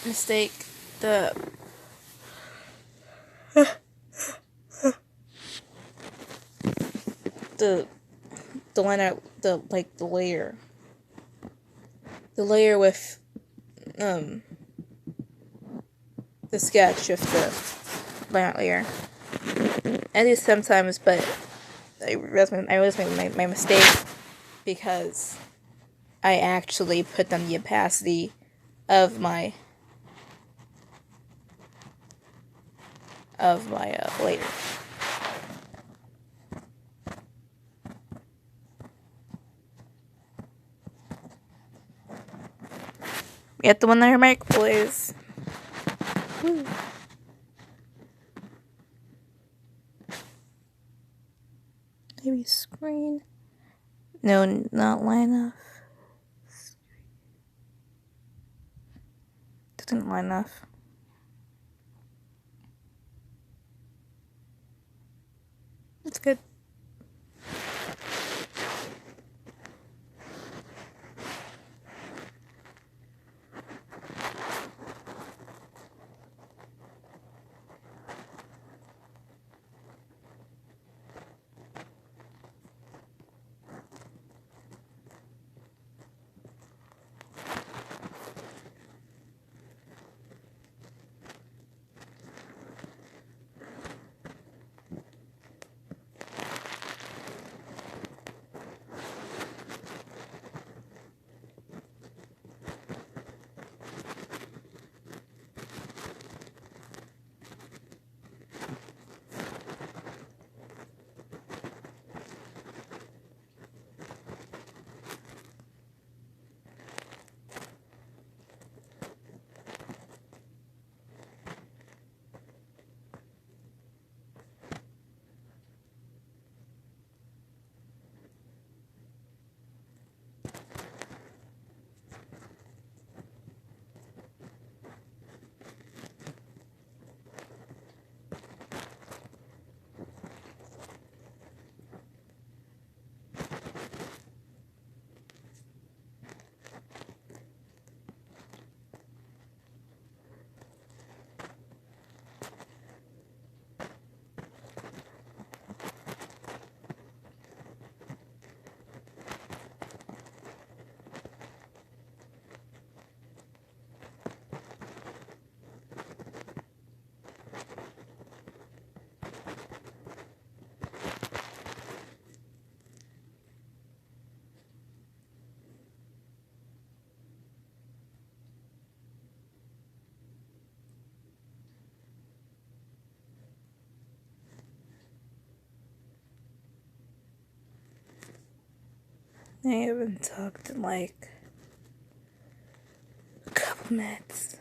mistake the the line the layer with the sketch of the line art layer. I do sometimes, but I realized my mistake because I actually put on the opacity of my layer. Get the one on your mic, please. Woo. Maybe screen. No, not line enough. Doesn't line enough. That's good. I haven't talked in like a couple minutes.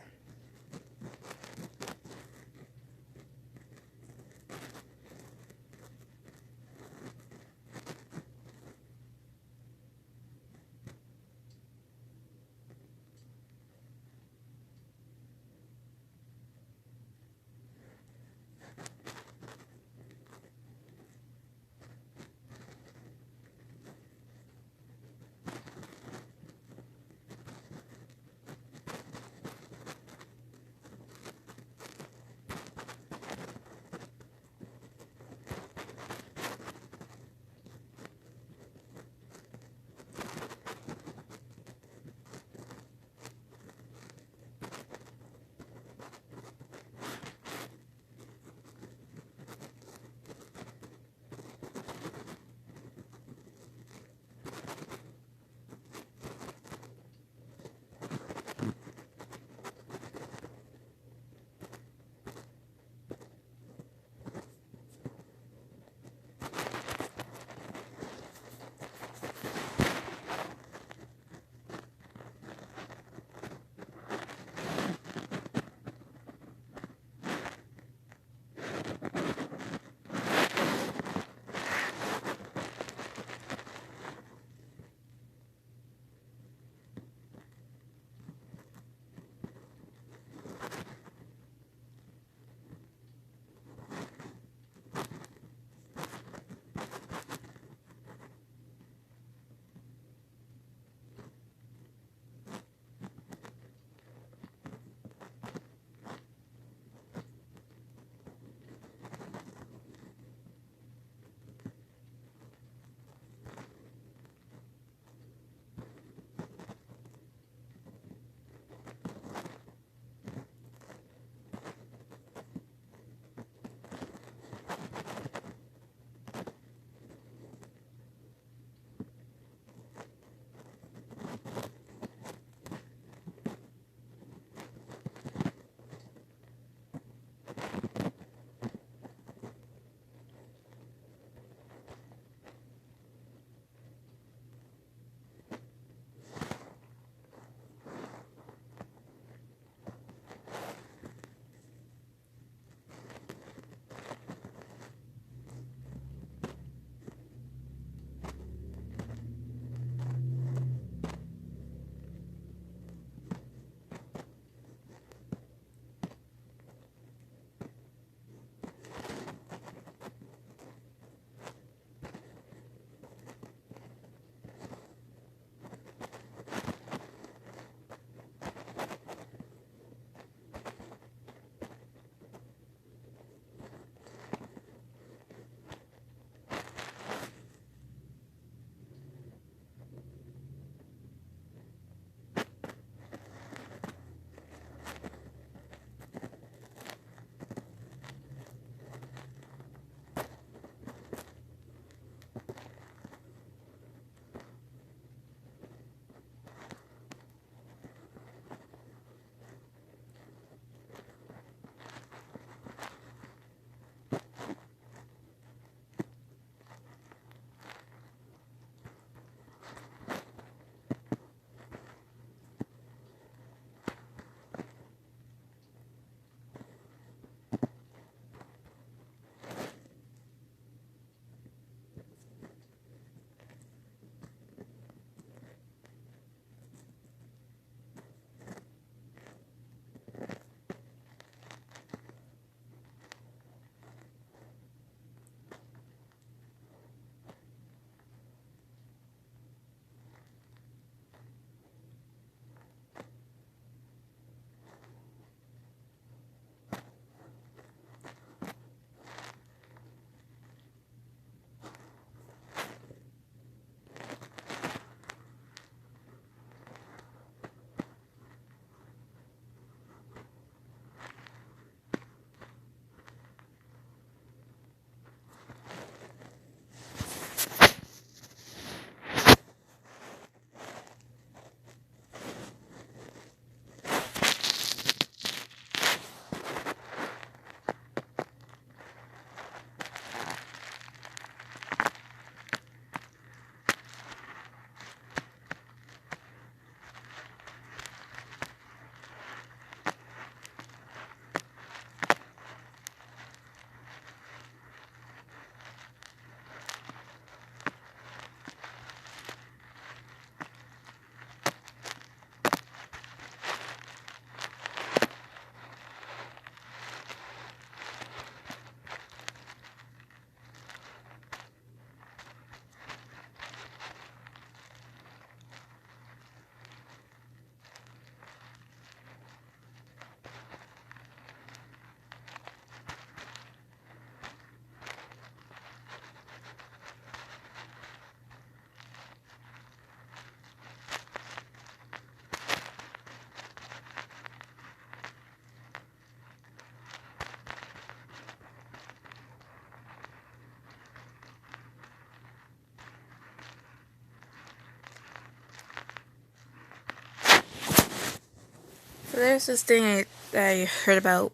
there's this thing I heard about.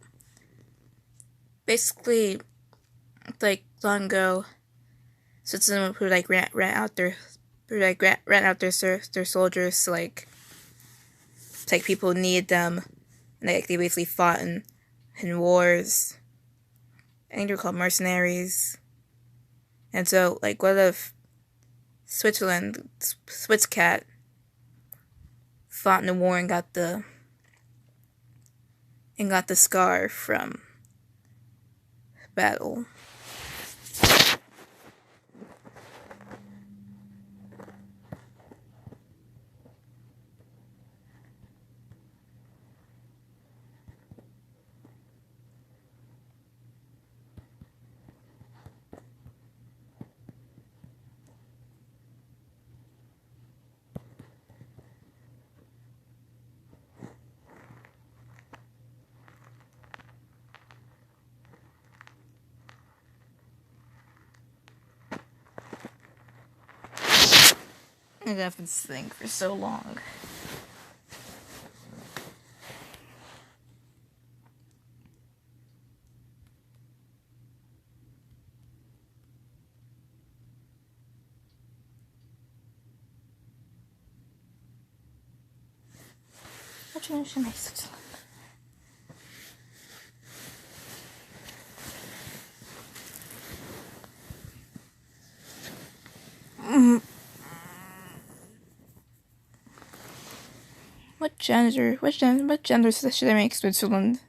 Basically, like long ago, Switzerland would like rent out their soldiers to like people who need them, and like they basically fought in wars. I think they're called mercenaries. And so like what if Switzerland, Switzcat, fought in the war and got the scar from battle. I have been think for so long. What should I Switzerland? What gender should I make Switzerland?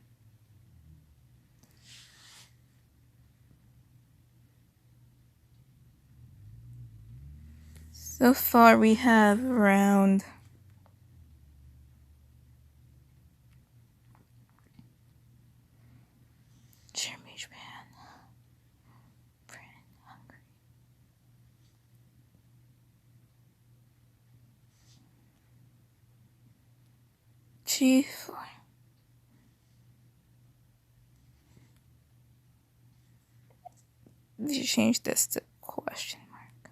So far we have around Germany, Japan, France, Hungary. G4. We should change this to question mark.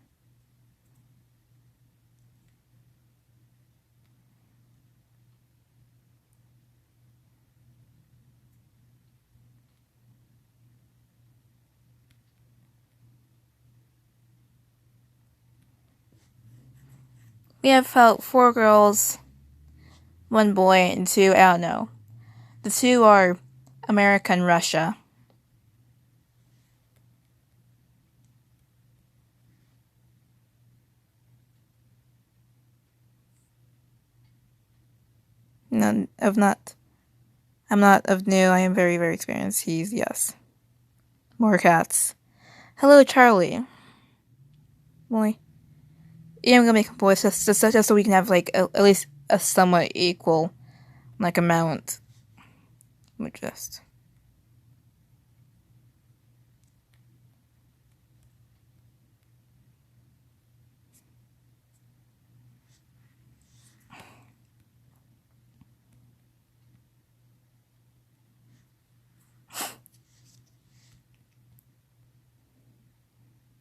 We have 4 girls, 1 boy, and 2, I don't know. The 2 are America and Russia. No, I'm not of new. I am very, very experienced. He's, yes. More cats. Hello, Charlie. Boy. Yeah, I'm gonna make a voice just so we can have like at least a somewhat equal like amount. We just.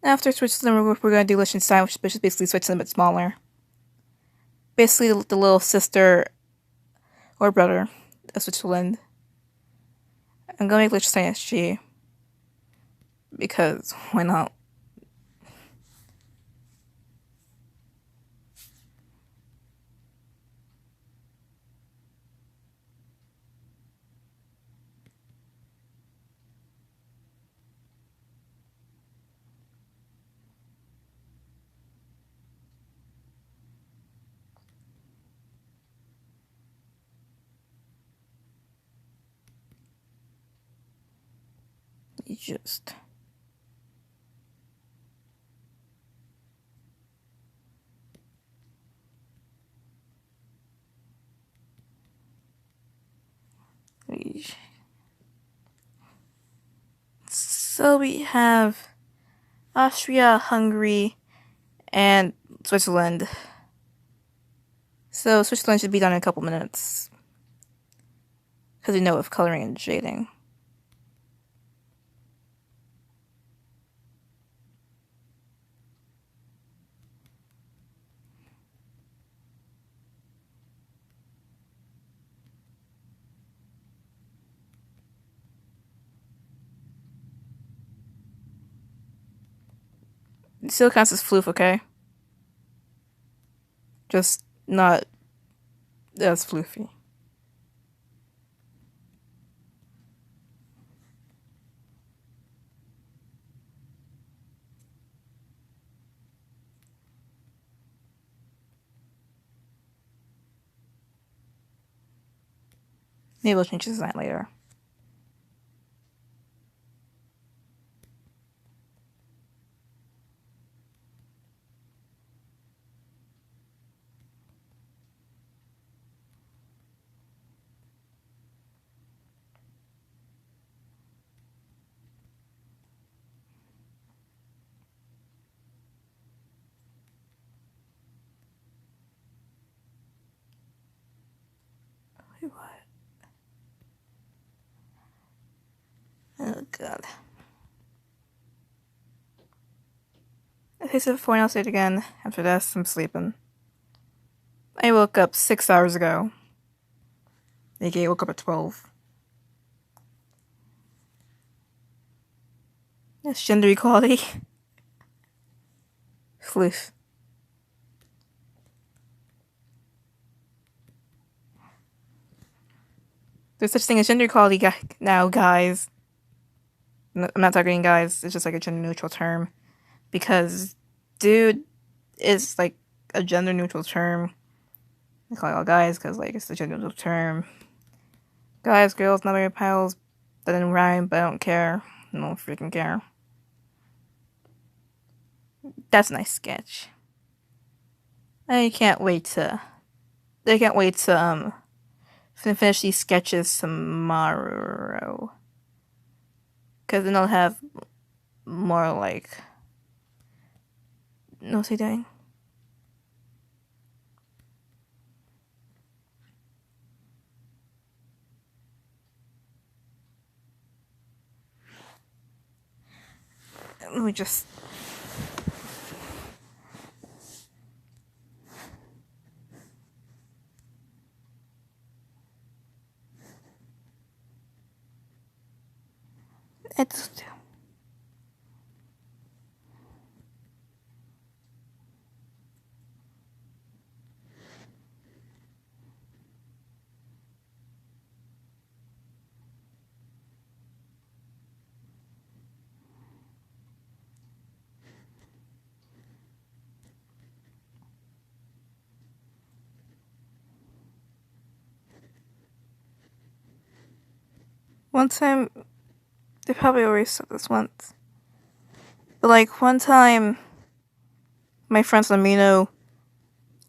After Switzerland, we're going to do Liechtenstein, which is basically Switzerland but smaller. Basically, the little sister or brother of Switzerland. I'm going to make Liechtenstein SG. Because, why not? You just. So we have Austria, Hungary, and Switzerland. So Switzerland should be done in a couple minutes. Because we know of coloring and shading. still counts as floof, okay? Just not as floofy. Maybe we'll change the design later. Wait, what? Oh god. Okay, so before I'll say it again. After this, I'm sleeping. I woke up 6 hours ago. AKA woke up at 12. That's gender equality. Floof. There's such thing as gender equality now, guys. I'm not targeting guys, it's just like a gender neutral term. Because dude is like a gender neutral term. I call it all guys because like it's a gender neutral term. Guys, girls, not my pals. That didn't rhyme, but I don't care. I don't freaking care. That's a nice sketch. I can't wait to finish these sketches tomorrow. Cause then I'll have more like what's he doing? Let me just it's one time they probably already said this once. But like one time my friends on Amino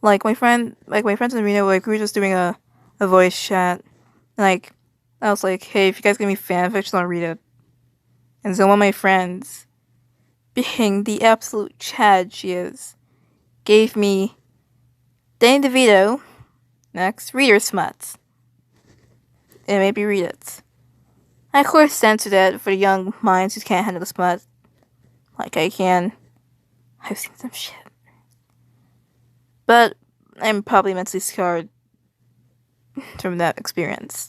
my friends on Amino, like we were just doing a voice chat. Like I was like, hey, if you guys give me fanfiction, I'll read it. And so one of my friends, being the absolute Chad she is, gave me Danny DeVito, next, reader smuts. And maybe read it. I of course censored it for the young minds who can't handle the smut. Like I can. I've seen some shit. But I'm probably mentally scarred from that experience.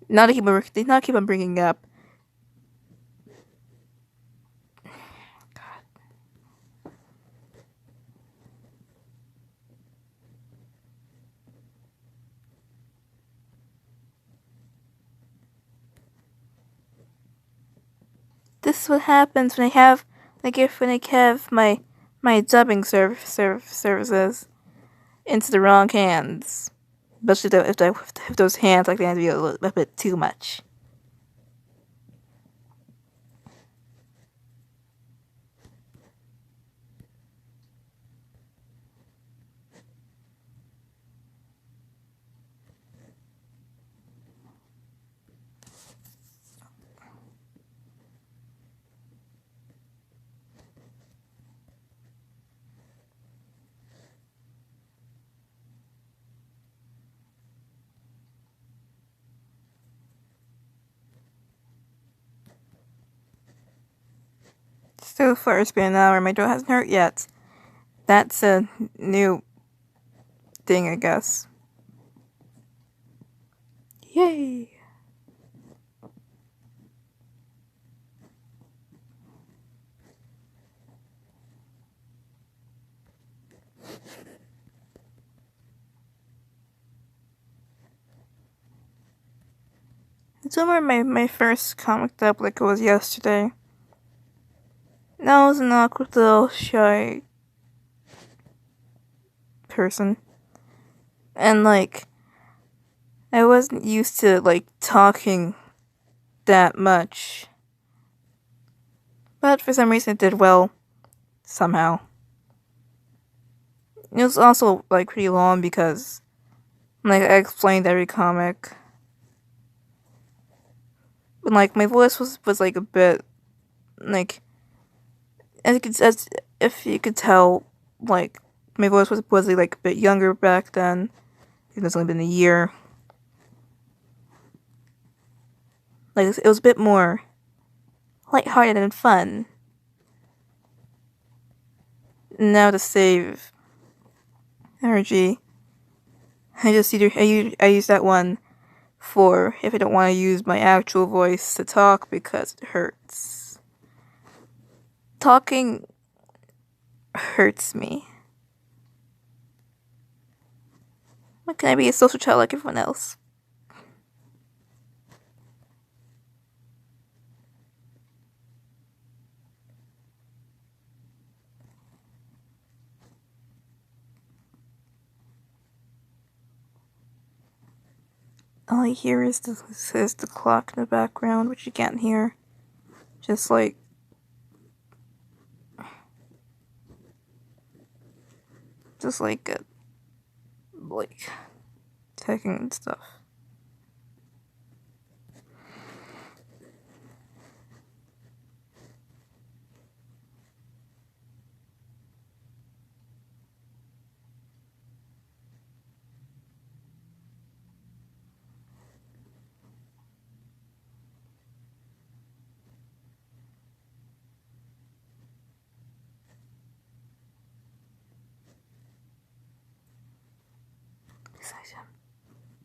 Not to keep on bringing up. God. This is what happens when I have my dubbing services into the wrong hands. Especially if those hands like they have to be a bit too much. So far it's been an hour, my throat hasn't hurt yet. That's a new thing, I guess. Yay! It's over my first comic that like it was yesterday. And I was an awkward little shy person. And like I wasn't used to like talking that much. But for some reason it did well somehow. It was also like pretty long because like I explained every comic. But like my voice was like a bit like as if you could tell, like my voice was like a bit younger back then. It's only been a year. Like it was a bit more lighthearted and fun. Now to save energy, I use that one for if I don't want to use my actual voice to talk because it hurts. Talking hurts me. Why can't I be a social child like everyone else? All I hear is the clock in the background, which you can't hear. Just like like ticking and stuff.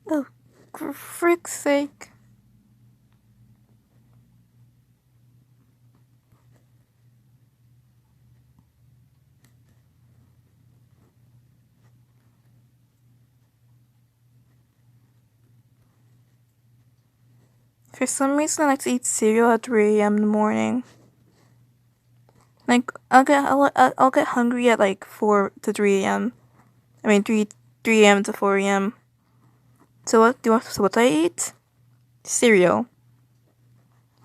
Oh, for frick's sake. For some reason, I like to eat cereal at 3 a.m. in the morning. Like, I'll get hungry at like 4 to 3 a.m. I mean, 3 a.m. to 4 a.m. So what do I eat? Cereal.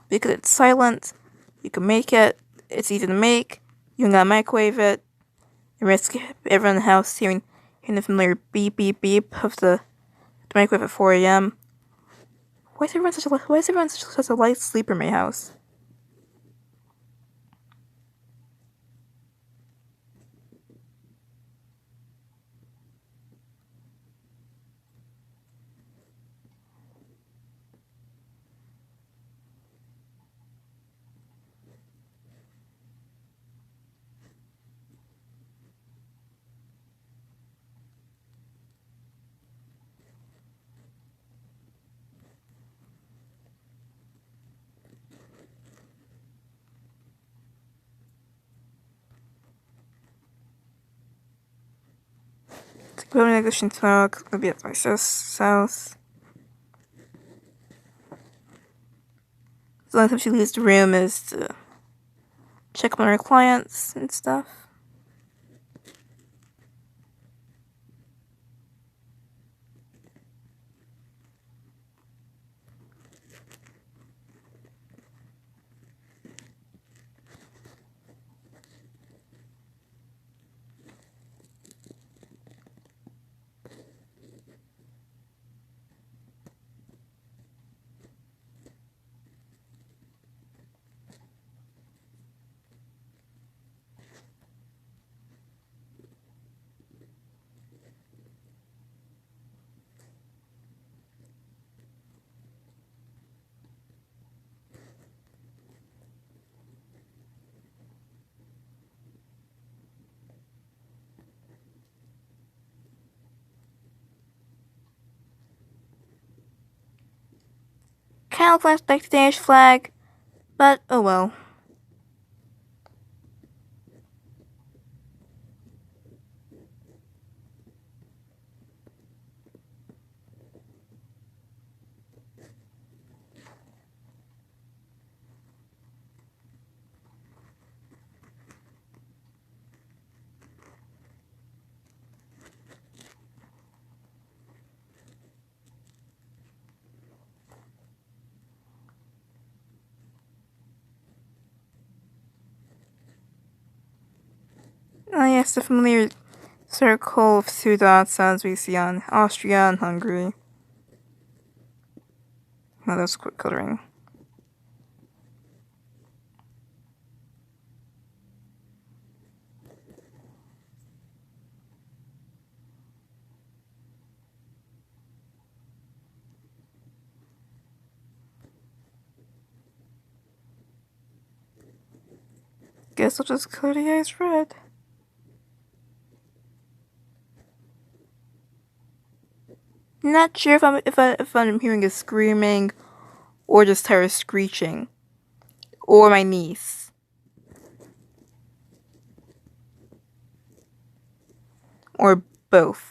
Because it's silent, you can make it, it's easy to make, you can microwave it, and risk everyone in the house hearing the familiar beep beep beep of the microwave at 4 a.m. Why is everyone such a light sleeper in my house? It's like building addition tomorrow, it's gonna be at my sister's house. The only time she leaves the room is to check on her clients and stuff. Kinda looks like the Danish flag, but oh well. Oh yes, the familiar circle of two dots as we see on Austria and Hungary. Now that's quick coloring. Guess I'll just color the eyes red. Not sure if I'm hearing a screaming, or just her screeching, or my niece, or both.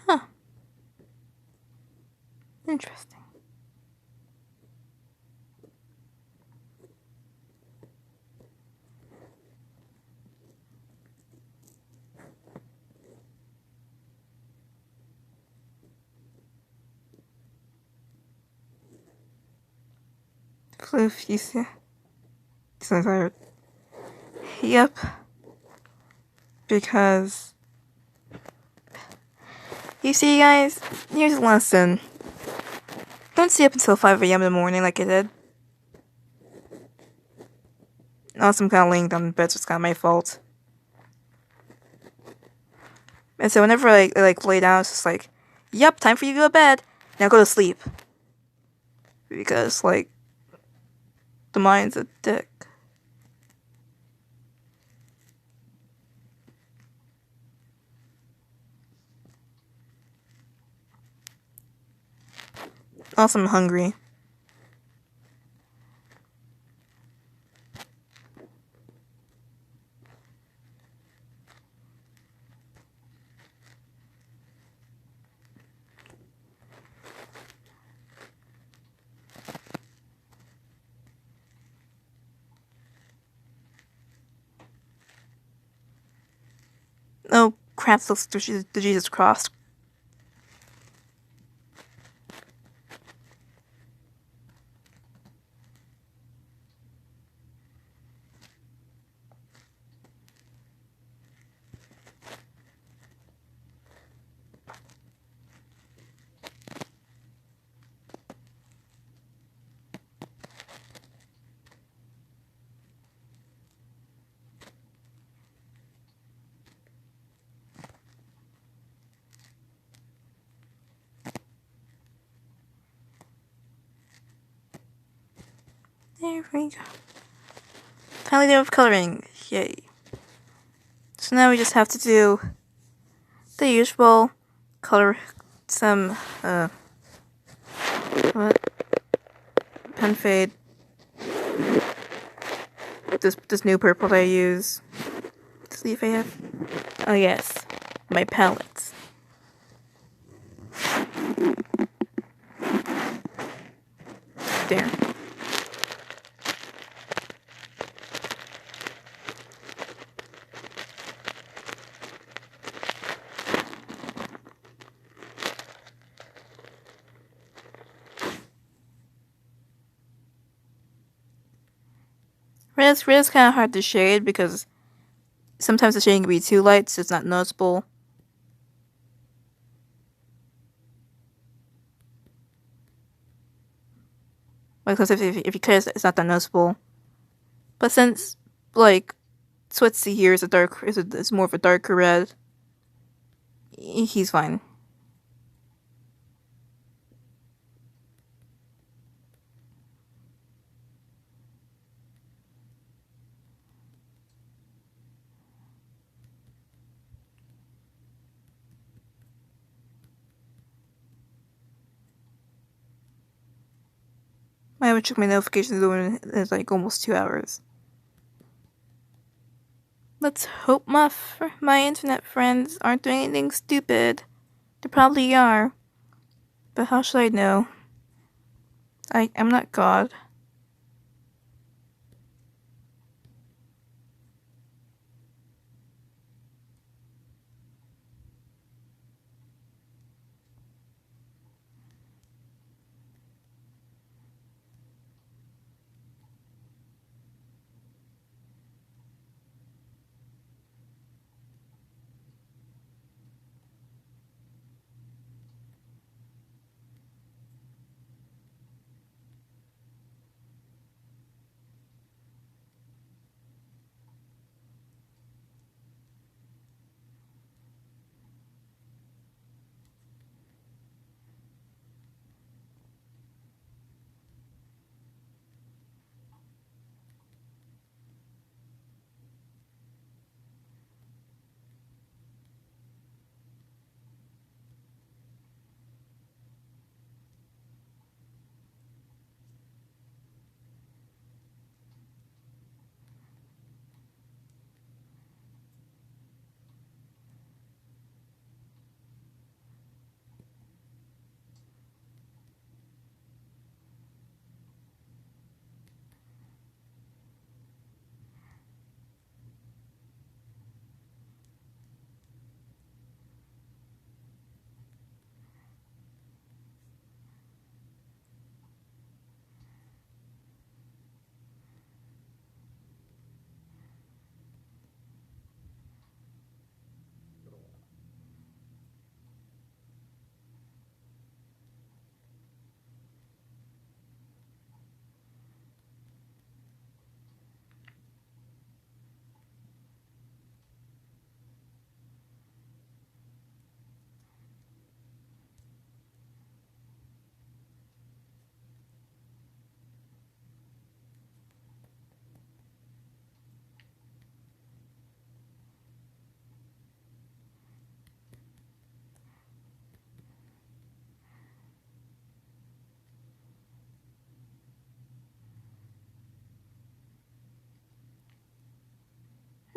Huh. Interesting. Floof, you see? Since I... Yep. Because... You see, guys, here's a lesson. Don't stay up until 5 a.m. in the morning like I did. Also, I'm kind of laying down in bed, so it's kind of my fault. And so whenever I lay down, it's just like, yep, time for you to go to bed. Now go to sleep. Because, like, the mind's a dick. Also, I'm hungry. Oh, crap, looks the Jesus cross. There we go. Finally done with coloring. Yay. So now we just have to do the usual color some What? Pen fade. This new purple that I use. See if I have. Oh yes, my palettes. There. Red is kind of hard to shade because sometimes the shading can be too light, so it's not noticeable. Because if you clear, it's not that noticeable. But since like Switzy here is more of a darker red, he's fine. I haven't checked my notifications in like almost 2 hours. Let's hope my internet friends aren't doing anything stupid. They probably are. But how should I know? I'm not God.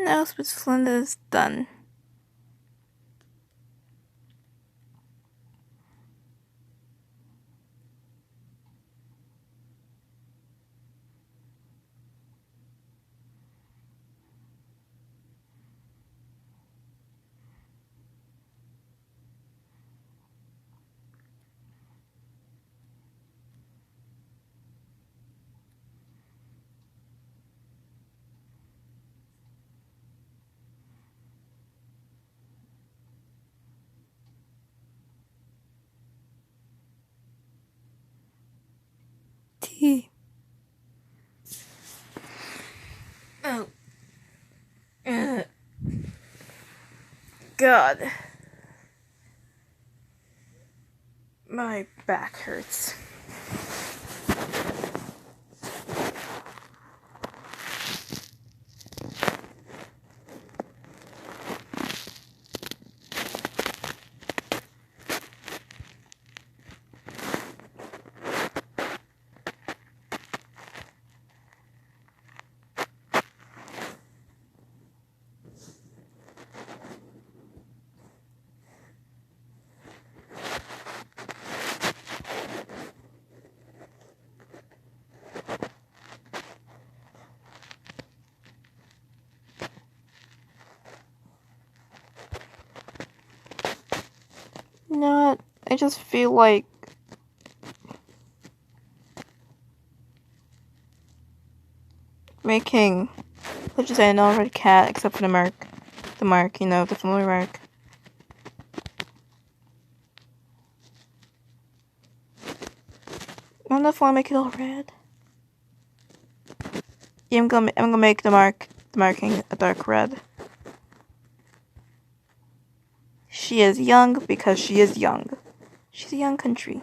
Now Switzerland is done. Tea. Oh. God. My back hurts. You know what? I just feel like making, let's just say, an already cat except for the mark. The mark, you know, the familiar mark. I don't know if I want to make it all red. Yeah, I'm gonna make the marking a dark red. She is young because she is young. She's a young country.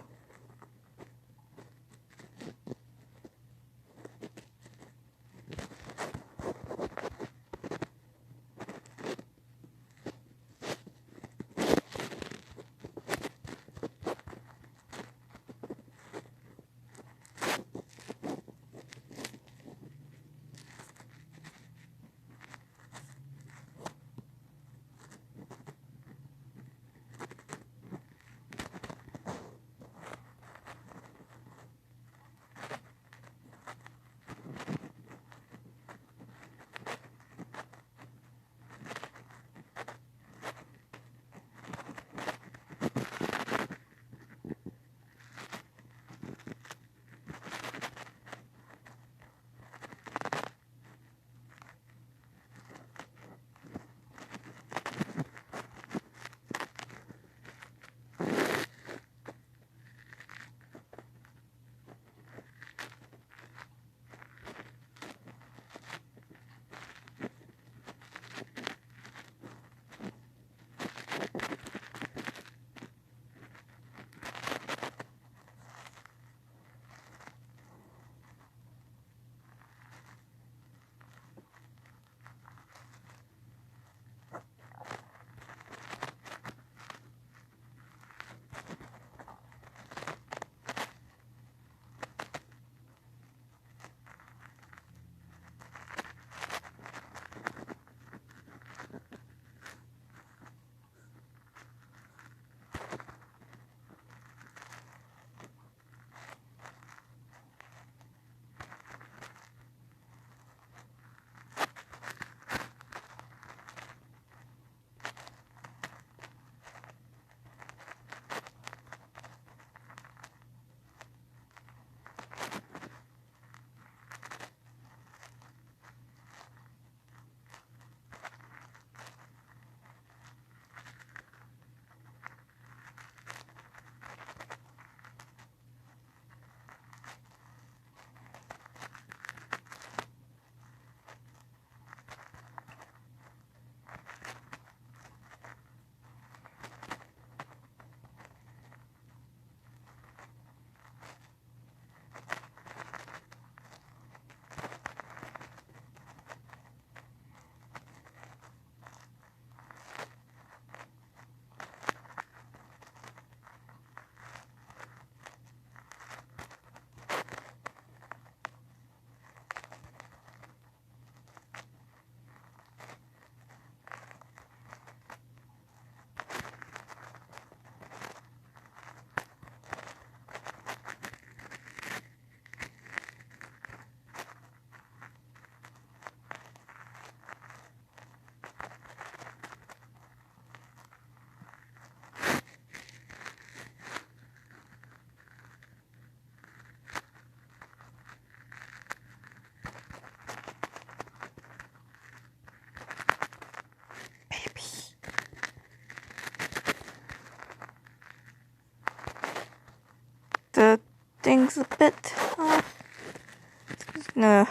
The thing's a bit off. No.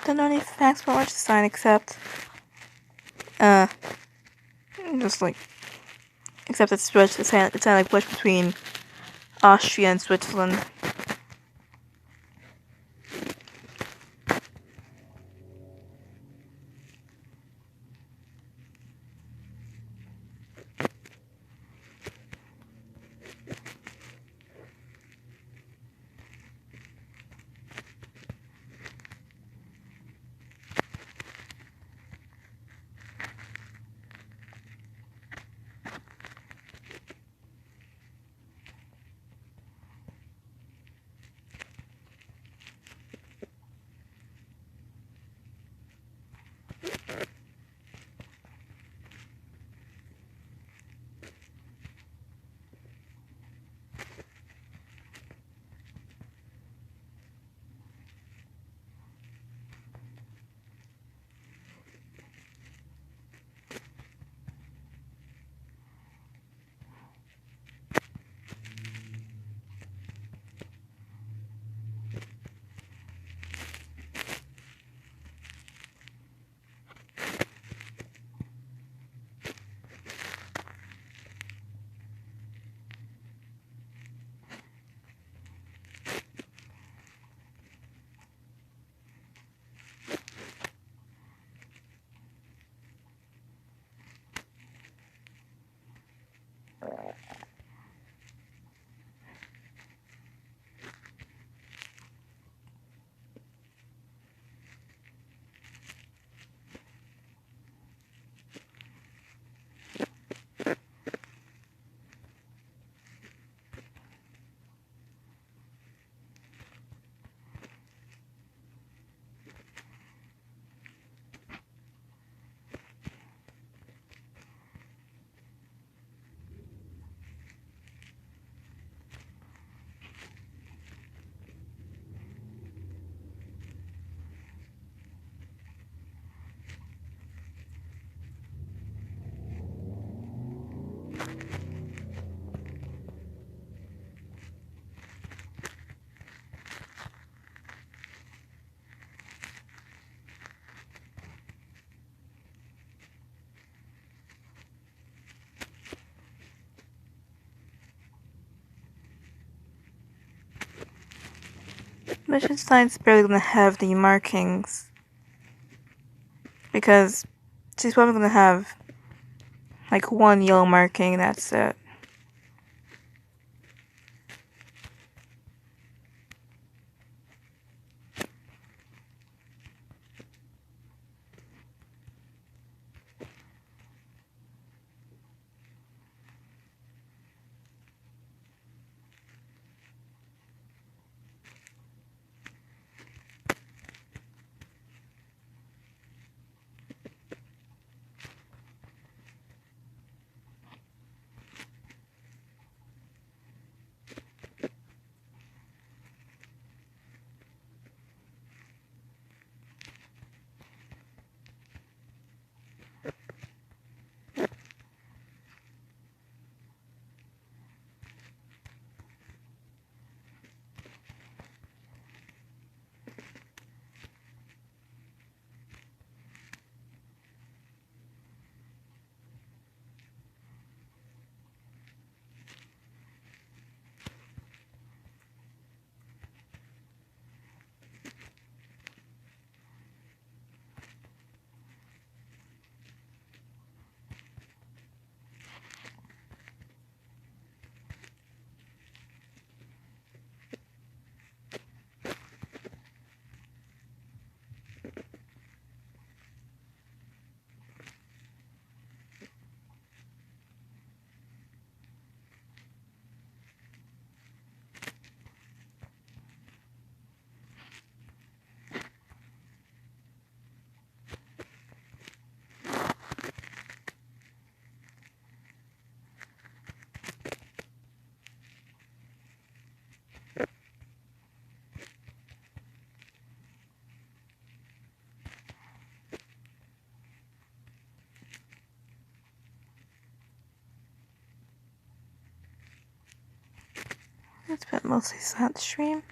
don't know any facts about Liechtenstein except, just like, except it's switched. It's kind of like switched between Austria and Switzerland. Liechtenstein's barely gonna have the markings because she's probably gonna have like one yellow marking, that's it. It's been mostly that stream.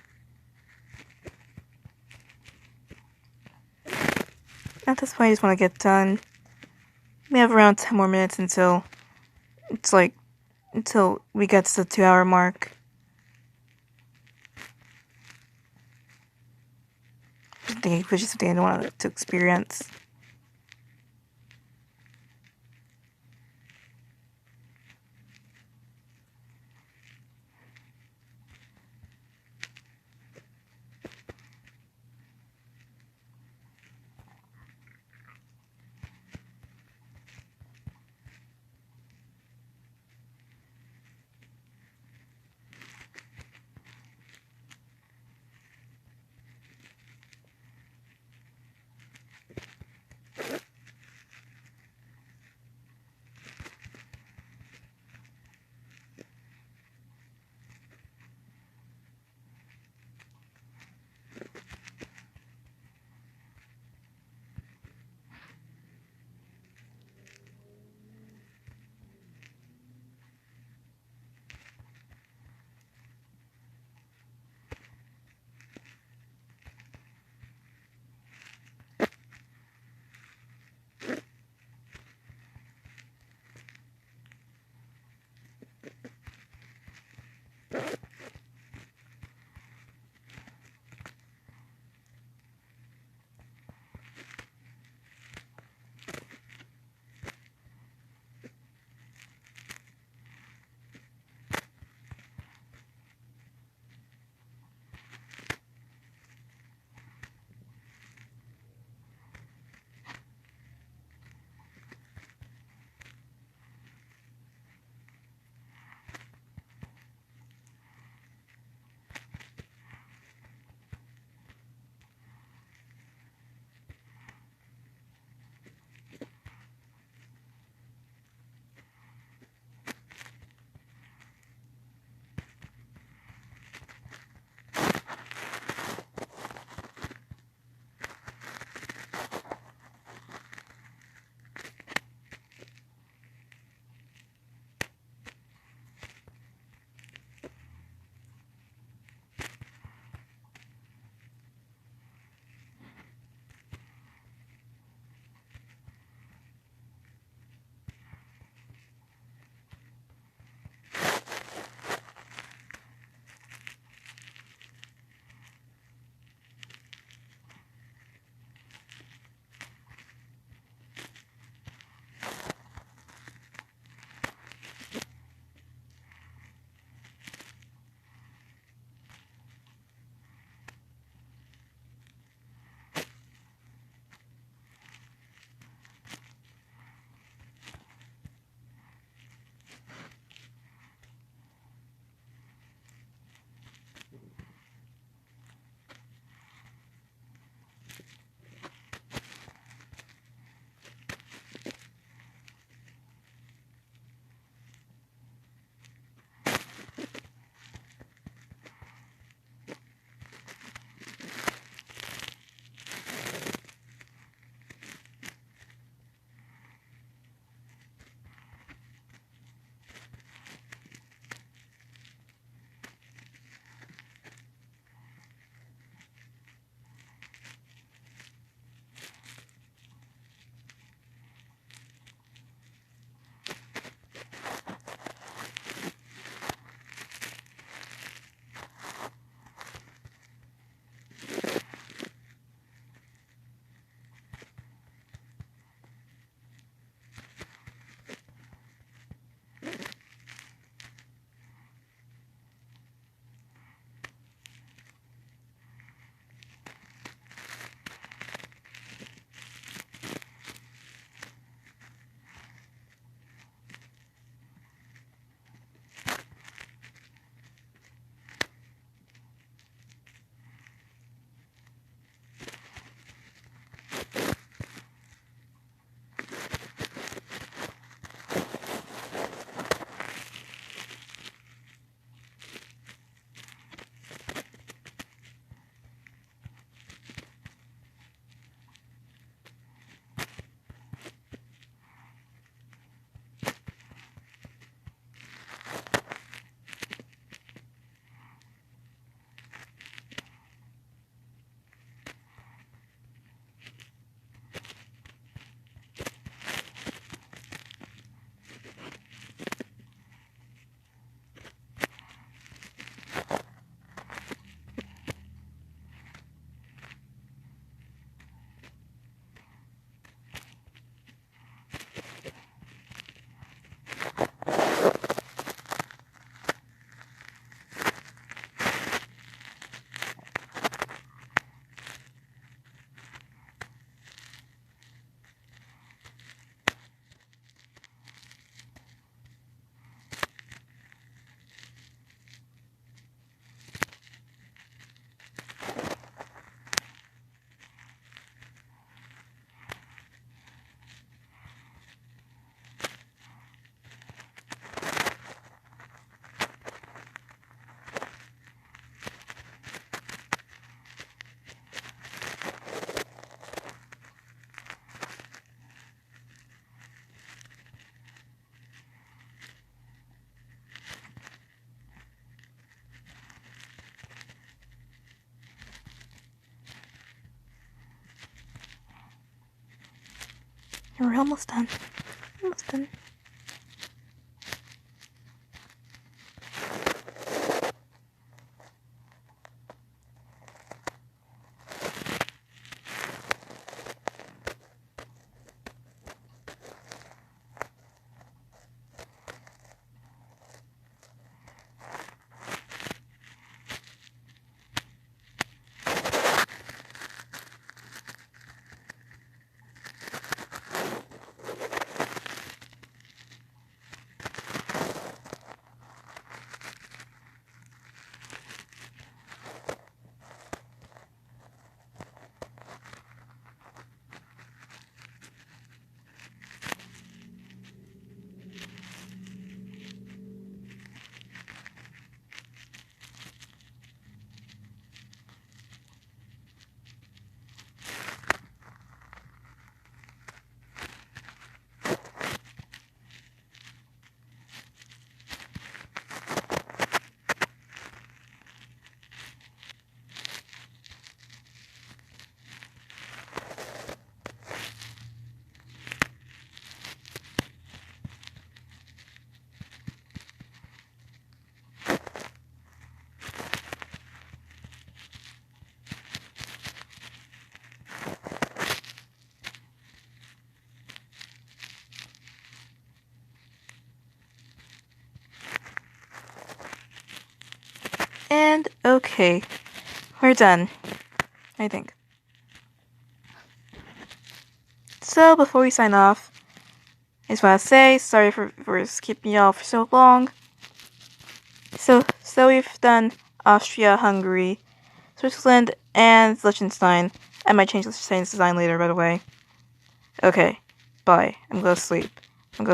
at this point, I just want to get done. We have around 10 more minutes until we get to the 2-hour mark. Which is something I wanted to experience. We're almost done. Almost done. And okay, we're done, I think. So before we sign off, I just want to say sorry for keeping y'all for so long. So we've done Austria, Hungary, Switzerland, and Liechtenstein. I might change Liechtenstein's design later, by the way. Okay, bye. I'm gonna sleep.